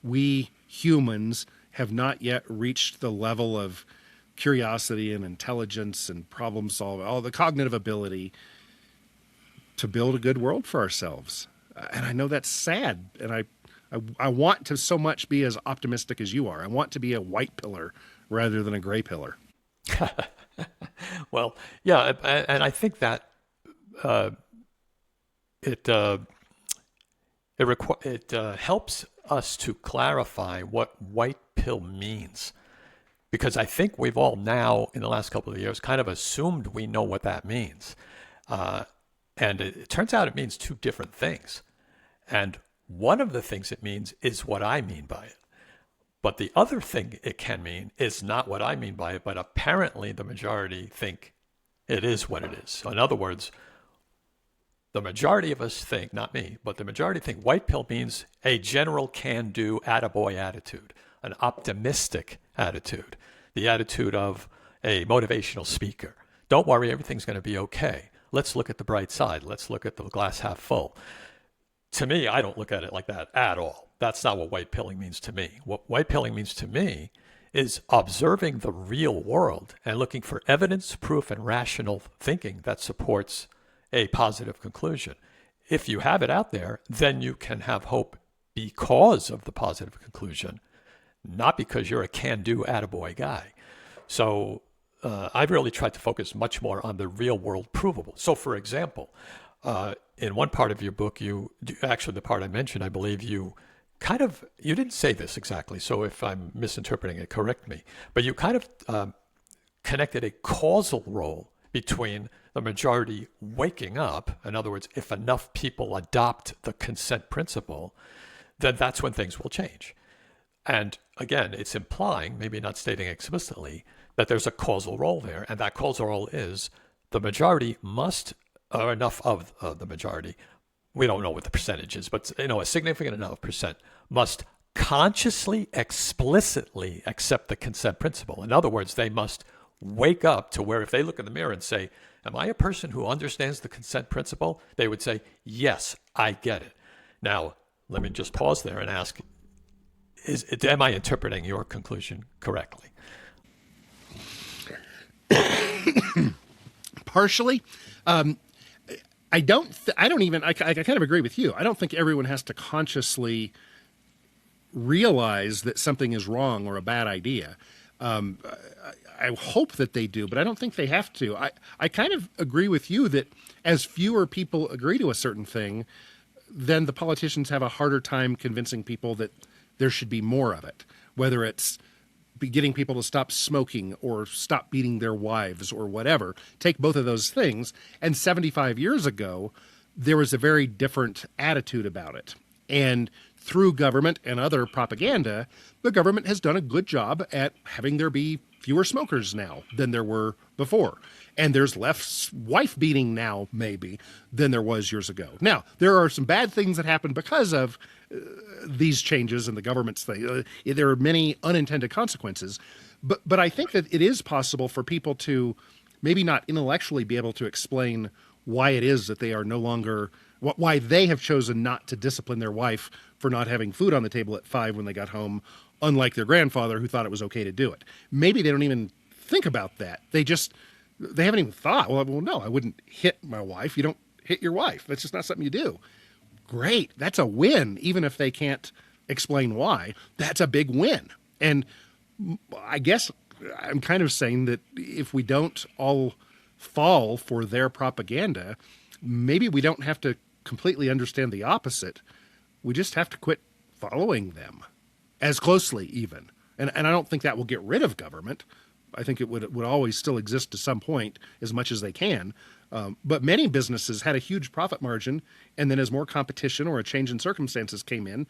we humans have not yet reached the level of curiosity and intelligence and problem solving, all the cognitive ability to build a good world for ourselves. And I know that's sad, and I want to so much be as optimistic as you are. I want to be a white pillar rather than a gray pillar. Well, yeah, and I think that it helps us to clarify what white pill means, because I think we've all now in the last couple of years kind of assumed we know what that means, and it turns out it means two different things, and one of the things it means is what I mean by it. But the other thing it can mean is not what I mean by it, but apparently the majority think it is what it is. So in other words, the majority of us think, not me, but the majority think white pill means a general can-do attaboy attitude, an optimistic attitude, the attitude of a motivational speaker. Don't worry, everything's going to be okay. Let's look at the bright side. Let's look at the glass half full. To me, I don't look at it like that at all. That's not what white pilling means to me. What white pilling means to me is observing the real world and looking for evidence, proof, and rational thinking that supports a positive conclusion. If you have it out there, then you can have hope because of the positive conclusion, not because you're a can-do attaboy guy. So I've really tried to focus much more on the real world provable. So for example, in one part of your book, actually the part I mentioned, I believe you didn't say this exactly, so if I'm misinterpreting it, correct me, but you kind of connected a causal role between the majority waking up. In other words, if enough people adopt the consent principle, then that's when things will change. And again, it's implying, maybe not stating explicitly, that there's a causal role there, and that causal role is the majority must, or enough of the majority, we don't know what the percentage is, but a significant enough percent must consciously, explicitly accept the consent principle. In other words, they must wake up to where if they look in the mirror and say, am I a person who understands the consent principle? They would say, yes, I get it. Now, let me just pause there and ask, am I interpreting your conclusion correctly? Partially. I kind of agree with you. I don't think everyone has to consciously realize that something is wrong or a bad idea. I hope that they do, but I don't think they have to. I kind of agree with you that as fewer people agree to a certain thing, then the politicians have a harder time convincing people that there should be more of it, whether it's getting people to stop smoking or stop beating their wives or whatever. Take both of those things. And 75 years ago, there was a very different attitude about it. And through government and other propaganda, the government has done a good job at having there be fewer smokers now than there were before. And there's less wife beating now, maybe, than there was years ago. Now, there are some bad things that happen because of these changes in the government's thing. There are many unintended consequences. But I think that it is possible for people to maybe not intellectually be able to explain why it is that they are no longer, why they have chosen not to discipline their wife for not having food on the table at 5 when they got home, unlike their grandfather who thought it was okay to do it. Maybe they don't even think about that. They haven't even thought, well, no, I wouldn't hit my wife. You don't hit your wife. That's just not something you do. Great. That's a win. Even if they can't explain why, that's a big win. And I guess I'm kind of saying that if we don't all fall for their propaganda, maybe we don't have to completely understand the opposite. We just have to quit following them as closely even. And I don't think that will get rid of government. I think it would always still exist to some point as much as they can. But many businesses had a huge profit margin, and then as more competition or a change in circumstances came in,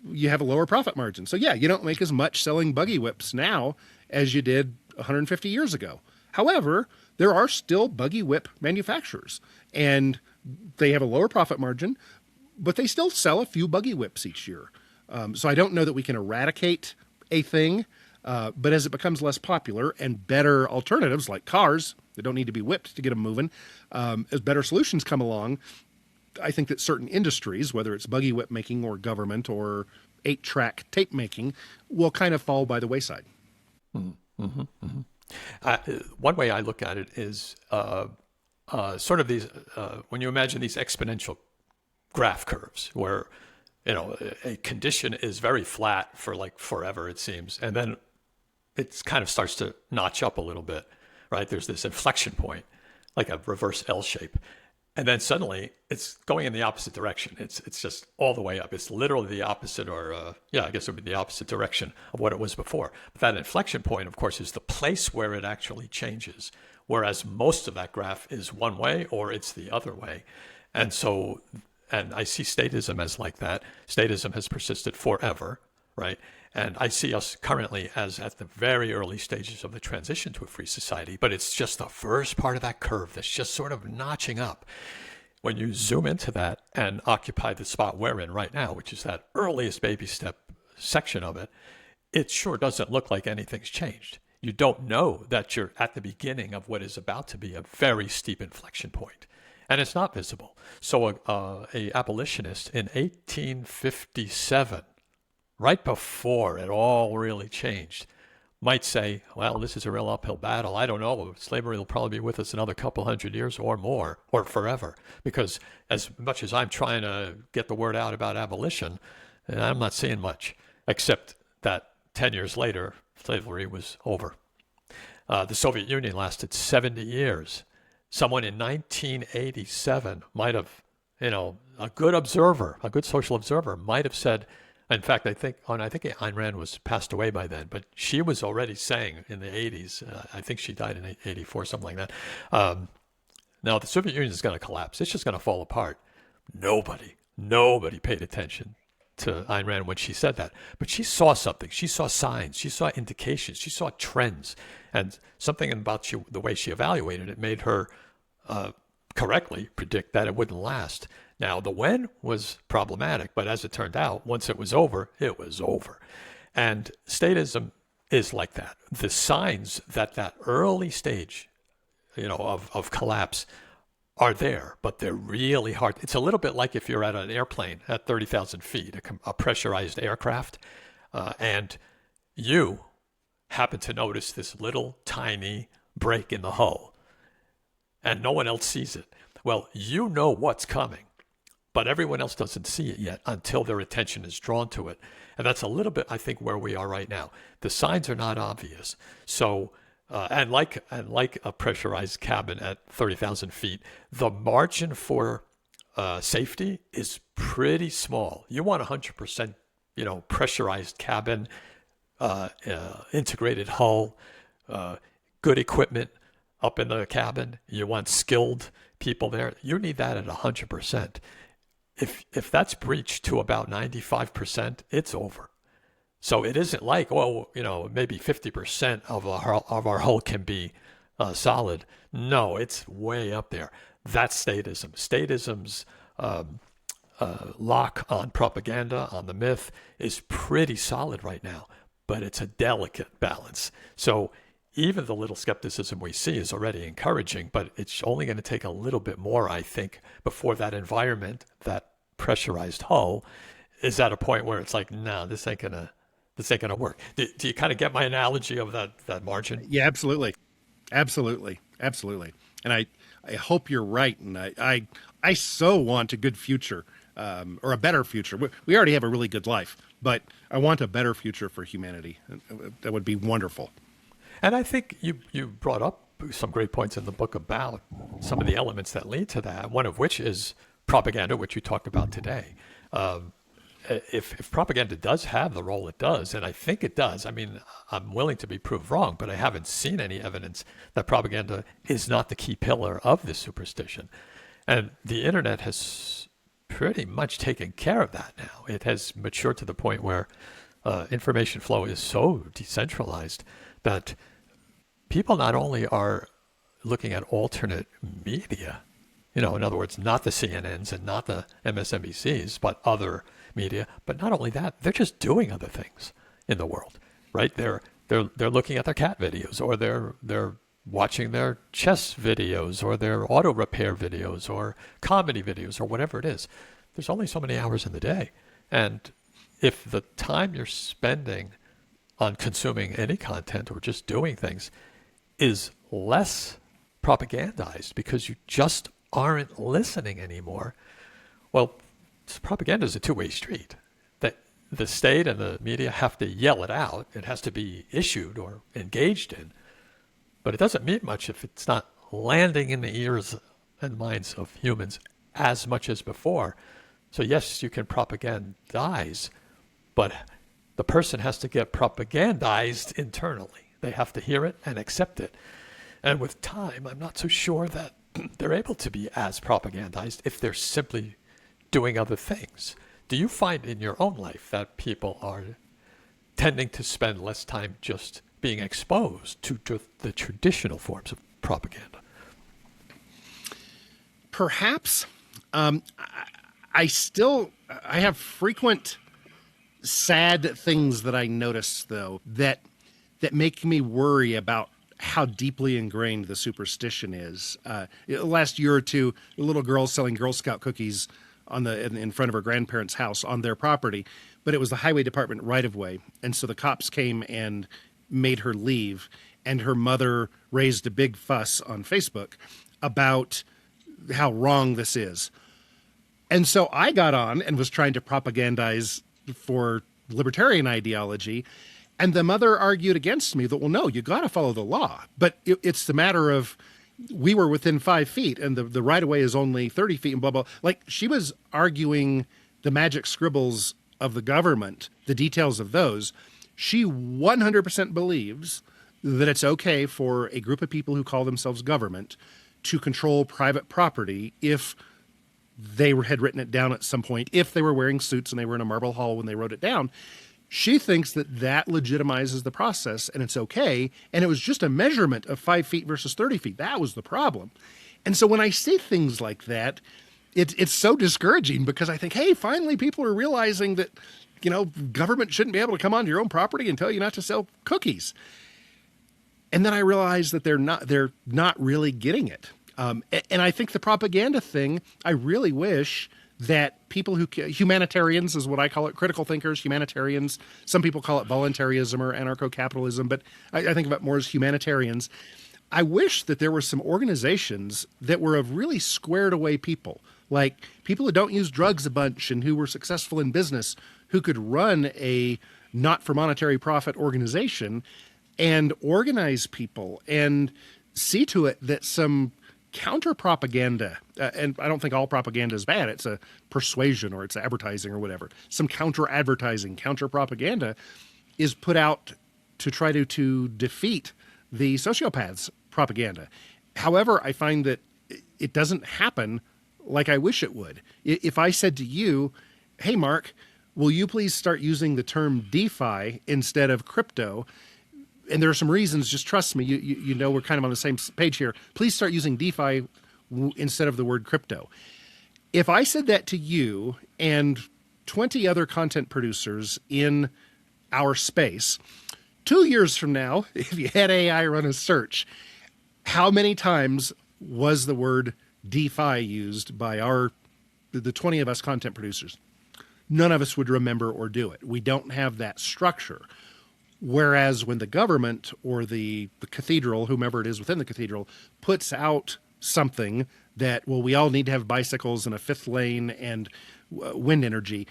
you have a lower profit margin. So yeah, you don't make as much selling buggy whips now as you did 150 years ago. However, there are still buggy whip manufacturers, and they have a lower profit margin, but they still sell a few buggy whips each year. So I don't know that we can eradicate a thing, but as it becomes less popular and better alternatives like cars that don't need to be whipped to get them moving, as better solutions come along, I think that certain industries, whether it's buggy whip making or government or 8-track tape making, will kind of fall by the wayside. Mm-hmm, mm-hmm. One way I look at it is sort of these, when you imagine these exponential graph curves where, a condition is very flat for like forever, it seems, and then it kind of starts to notch up a little bit, right? There's this inflection point, like a reverse L shape. And then suddenly it's going in the opposite direction. It's just all the way up. It's literally the opposite, or I guess it would be the opposite direction of what it was before. But that inflection point, of course, is the place where it actually changes. Whereas most of that graph is one way or it's the other way. And so, and I see statism as like that. Statism has persisted forever, right? And I see us currently as at the very early stages of the transition to a free society, but it's just the first part of that curve that's just sort of notching up. When you zoom into that and occupy the spot we're in right now, which is that earliest baby step section of it, it sure doesn't look like anything's changed. You don't know that you're at the beginning of what is about to be a very steep inflection point, and it's not visible. So a abolitionist in 1857, right before it all really changed, might say, well, this is a real uphill battle. I don't know. Slavery will probably be with us another couple hundred years or more, or forever. Because as much as I'm trying to get the word out about abolition, I'm not seeing much, except that 10 years later, slavery was over. The Soviet Union lasted 70 years. Someone in 1987 might have, a good observer, a good social observer might have said, in fact, I think Ayn Rand was passed away by then, but she was already saying in the 80s, I think she died in 84, something like that. Now, the Soviet Union is going to collapse. It's just going to fall apart. Nobody paid attention to Ayn Rand when she said that. But she saw something. She saw signs. She saw indications. She saw trends. And something about the way she evaluated it made her correctly predict that it wouldn't last. Now, the when was problematic, but as it turned out, once it was over, it was over. And statism is like that. The signs that early stage, of collapse are there, but they're really hard. It's a little bit like if you're at an airplane at 30,000 feet, a pressurized aircraft, and you happen to notice this little tiny break in the hull, and no one else sees it. Well, you know what's coming, but everyone else doesn't see it yet until their attention is drawn to it. And that's a little bit, I think, where we are right now. The signs are not obvious. So, and like a pressurized cabin at 30,000 feet, the margin for safety is pretty small. You want 100%, pressurized cabin, integrated hull, good equipment up in the cabin. You want skilled people there. You need that at 100%. If that's breached to about 95%, it's over. So it isn't like, maybe 50% of our hull can be solid. No, it's way up there. That's statism. Statism's lock on propaganda, on the myth, is pretty solid right now, but it's a delicate balance. So even the little skepticism we see is already encouraging, but it's only going to take a little bit more, I think, before that environment, that pressurized hull, is at a point where it's like, no, this ain't going to this ain't going to work. Do you kind of get my analogy of that margin? Yeah, absolutely. Absolutely. Absolutely. And I hope you're right. And I so want a good future, or a better future. We already have a really good life, but I want a better future for humanity. That would be wonderful. And I think you brought up some great points in the book about some of the elements that lead to that, one of which is propaganda, which you talked about today. If propaganda does have the role it does, and I think it does, I mean, I'm willing to be proved wrong, but I haven't seen any evidence that propaganda is not the key pillar of this superstition. And the internet has pretty much taken care of that now. It has matured to the point where information flow is so decentralized that people not only are looking at alternate media, in other words, not the CNNs and not the MSNBCs, but other media. But not only that, they're just doing other things in the world, right? They're looking at their cat videos, or they're watching their chess videos, or their auto repair videos, or comedy videos, or whatever it is. There's only so many hours in the day. And if the time you're spending on consuming any content or just doing things is less propagandized because you just aren't listening anymore, well, propaganda is a two-way street. That the state and the media have to yell it out. It has to be issued or engaged in. But it doesn't mean much if it's not landing in the ears and minds of humans as much as before. So yes, you can propagandize, but the person has to get propagandized internally. They have to hear it and accept it. And with time, I'm not so sure that they're able to be as propagandized if they're simply doing other things. Do you find in your own life that people are tending to spend less time just being exposed to the traditional forms of propaganda? Perhaps. I have frequent sad things that I notice, though, that make me worry about how deeply ingrained the superstition is. Last year or two, a little girl selling Girl Scout cookies in front of her grandparents' house on their property, but it was the highway department right-of-way, and so the cops came and made her leave, and her mother raised a big fuss on Facebook about how wrong this is. And so I got on and was trying to propagandize for libertarian ideology, and the mother argued against me that, well, no, you got to follow the law. But it's the matter of, we were within 5 feet and the right of way is only 30 feet and blah, blah. Like, she was arguing the magic scribbles of the government, the details of those. She 100% believes that it's okay for a group of people who call themselves government to control private property if they had written it down at some point, if they were wearing suits and they were in a marble hall when they wrote it down. She thinks that legitimizes the process and it's okay. And it was just a measurement of 5 feet versus 30 feet. That was the problem. And so when I see things like that, it's so discouraging, because I think, hey, finally people are realizing that, government shouldn't be able to come onto your own property and tell you not to sell cookies. And then I realize that they're not really getting it. And I think the propaganda thing, I really wish that people humanitarians is what I call it, critical thinkers, humanitarians, some people call it voluntarism or anarcho-capitalism, but I think of it more as humanitarians. I wish that there were some organizations that were of really squared away people, like people who don't use drugs a bunch and who were successful in business, who could run a not for monetary profit organization and organize people and see to it that some counter propaganda, and I don't think all propaganda is bad, it's a persuasion or it's advertising or whatever, some counter advertising, counter propaganda is put out to try to defeat the sociopaths' propaganda. However, I find that it doesn't happen like I wish it would. If I said to you, hey, Mark, will you please start using the term DeFi instead of crypto? And there are some reasons, just trust me, you know we're kind of on the same page here. Please start using DeFi instead of the word crypto. If I said that to you and 20 other content producers in our space, 2 years from now, if you had AI run a search, how many times was the word DeFi used by the 20 of us content producers? none of us would remember or do it. We don't have that structure. Whereas when the government or the cathedral, whomever it is within the cathedral, puts out something that, well, we all need to have bicycles and a fifth lane and wind energy,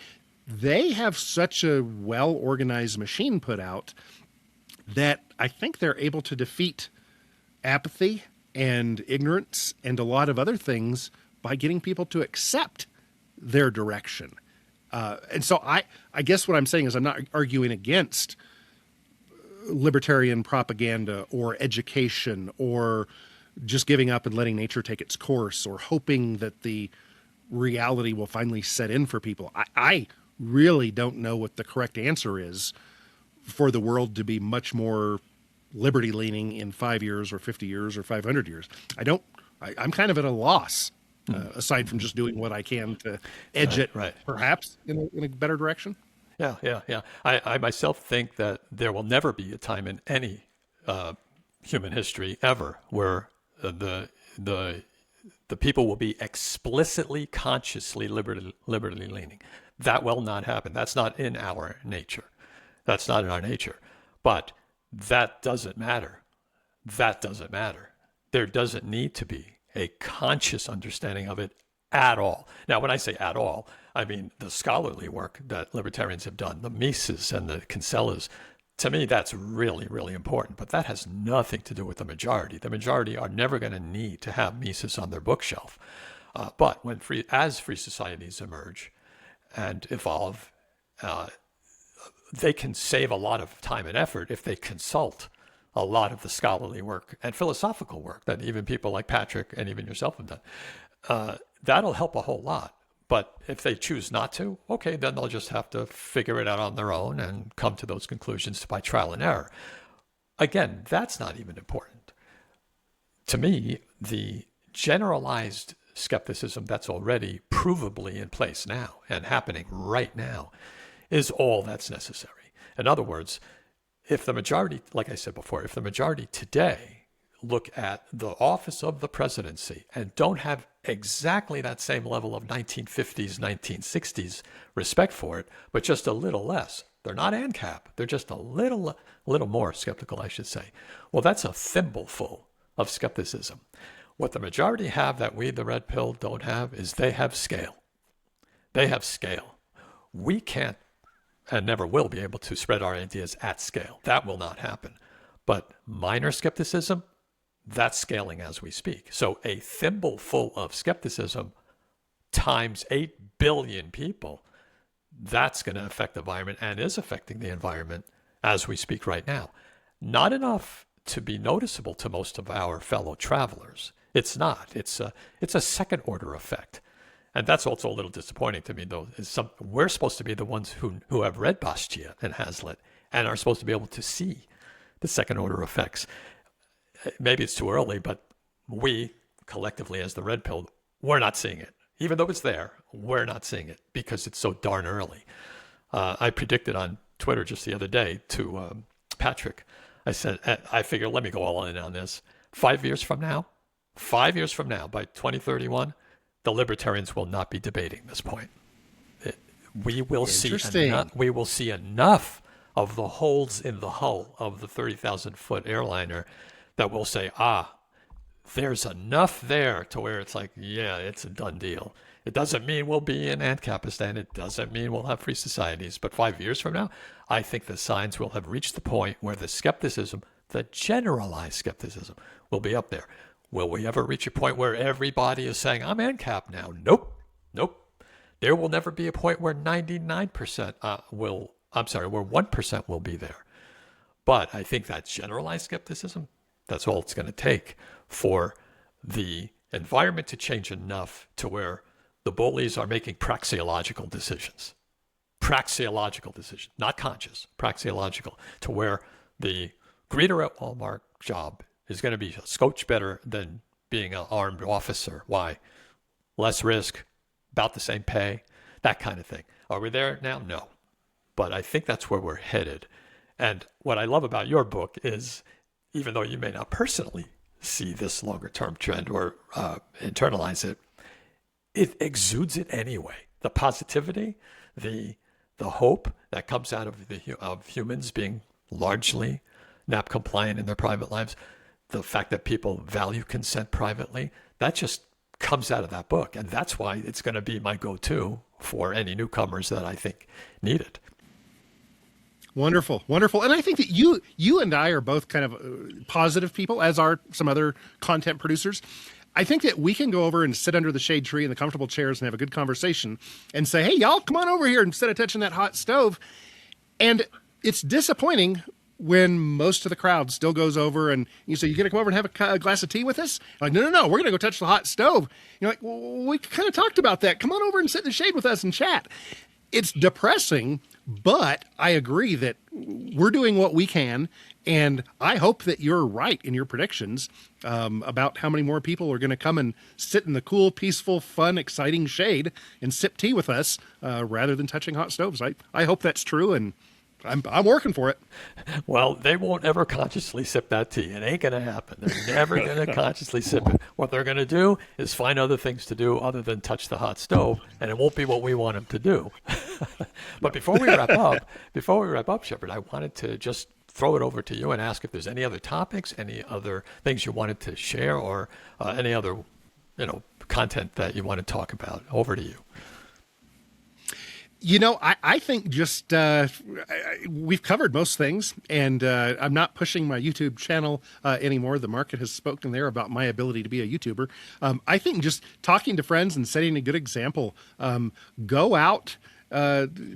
they have such a well-organized machine put out that I think they're able to defeat apathy and ignorance and a lot of other things by getting people to accept their direction. And so I guess what I'm saying is I'm not arguing against libertarian propaganda or education or just giving up and letting nature take its course or hoping that the reality will finally set in for people. I really don't know what the correct answer is for the world to be much more liberty leaning in 5 years or 50 years or 500 years. I'm kind of at a loss, aside from just doing what I can to edge it perhaps in a better direction. Yeah. I myself think that there will never be a time in any human history ever where the people will be explicitly, consciously liberty leaning. That will not happen. That's not in our nature. That's not in our nature. But that doesn't matter. That doesn't matter. There doesn't need to be a conscious understanding of it at all. Now, when I say at all, I mean the scholarly work that libertarians have done, the Mises and the Kinsellas. To me, that's really, really important. But that has nothing to do with the majority. The majority are never going to need to have Mises on their bookshelf. But as free societies emerge and evolve, they can save a lot of time and effort if they consult a lot of the scholarly work and philosophical work that even people like Patrick and even yourself have done. That'll help a whole lot. But if they choose not to, okay, then they'll just have to figure it out on their own and come to those conclusions by trial and error. Again, that's not even important. To me, the generalized skepticism that's already provably in place now and happening right now is all that's necessary. In other words, if the majority, like I said before, if the majority today look at the office of the presidency and don't have exactly that same level of 1950s, 1960s respect for it, but just a little less. They're not ANCAP. They're just a little more skeptical, I should say. Well, that's a thimbleful of skepticism. What the majority have that we, the red pill, don't have is they have scale. They have scale. We can't and never will be able to spread our ideas at scale. That will not happen. But minor skepticism, that's scaling as we speak. So a thimbleful of skepticism times 8 billion people, that's going to affect the environment and is affecting the environment as we speak right now. Not enough to be noticeable to most of our fellow travelers. It's not. It's a second order effect. And that's also a little disappointing to me, though. We're supposed to be the ones who have read Bastiat and Hazlitt and are supposed to be able to see the second order effects. Maybe it's too early, but we collectively as the red pill, we're not seeing it. Even though it's there, we're not seeing it because it's so darn early. I predicted on Twitter just the other day to Patrick, I said, I figure, let me go all in on this. 5 years from now, by 2031, the libertarians will not be debating this point. We will see enough of the holes in the hull of the 30,000-foot airliner that will say, there's enough there to where it's like, yeah, it's a done deal. It doesn't mean we'll be in Ancapistan. It doesn't mean we'll have free societies. But 5 years from now, I think the signs will have reached the point where the skepticism, the generalized skepticism, will be up there. Will we ever reach a point where everybody is saying, I'm ANCAP now? Nope. There will never be a point where 99% where 1% will be there. But I think that generalized skepticism, that's all it's going to take for the environment to change enough to where the bullies are making praxeological decisions. Praxeological decisions, not conscious, praxeological, to where the greeter at Walmart job is going to be a scotch better than being an armed officer. Why? Less risk, about the same pay, that kind of thing. Are we there now? No. But I think that's where we're headed. And what I love about your book is, even though you may not personally see this longer term trend or internalize it, it exudes it anyway. The positivity, the hope that comes out of humans being largely NAP compliant in their private lives, the fact that people value consent privately, that just comes out of that book. And that's why it's going to be my go-to for any newcomers that I think need it. Wonderful, wonderful. And I think that you and I are both kind of positive people, as are some other content producers. I think that we can go over and sit under the shade tree in the comfortable chairs and have a good conversation and say, hey, y'all, come on over here instead of touching that hot stove. And it's disappointing when most of the crowd still goes over and you say, you going to come over and have a glass of tea with us? I'm like, no, we're going to go touch the hot stove. You're like, well, we kind of talked about that. Come on over and sit in the shade with us and chat. It's depressing, but I agree that we're doing what we can. And I hope that you're right in your predictions about how many more people are going to come and sit in the cool, peaceful, fun, exciting shade and sip tea with us rather than touching hot stoves. I hope that's true, and I'm working for it. Well, they won't ever consciously sip that tea. It ain't going to happen. They're never going to consciously sip it. What they're going to do is find other things to do other than touch the hot stove, and it won't be what we want them to do. But before we wrap up, Shepard, I wanted to just throw it over to you and ask if there's any other topics, any other things you wanted to share, or any other, content that you want to talk about. Over to you. I think just we've covered most things, and I'm not pushing my YouTube channel anymore. The market has spoken there about my ability to be a YouTuber. I think just talking to friends and setting a good example, go out,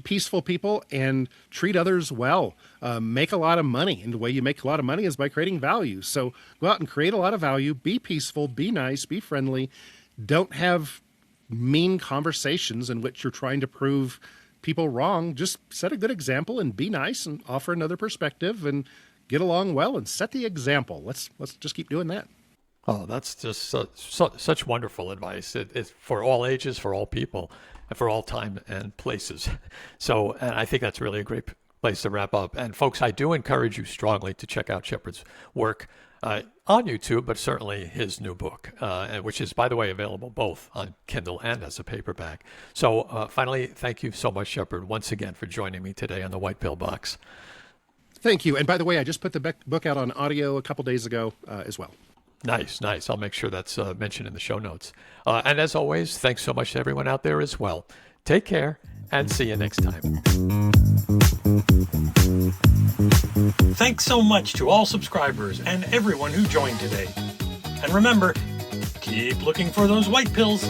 peaceful people, and treat others well. Make a lot of money, and the way you make a lot of money is by creating value. So go out and create a lot of value, be peaceful, be nice, be friendly. Don't have mean conversations in which you're trying to prove people wrong. Just set a good example and be nice and offer another perspective and get along well and set the example. Let's just keep doing that. Oh, that's just such wonderful advice. It's for all ages, for all people, and for all time and places. So, and I think that's really a great place to wrap up. And folks, I do encourage you strongly to check out Shepard's work on YouTube, but certainly his new book, which is, by the way, available both on Kindle and as a paperback. So finally, thank you so much, Shepard, once again for joining me today on the White Pill Box. Thank you. And by the way, I just put the book out on audio a couple days ago as well. Nice. I'll make sure that's mentioned in the show notes. And as always, thanks so much to everyone out there as well. Take care and see you next time. Thanks so much to all subscribers and everyone who joined today. And remember, keep looking for those white pills.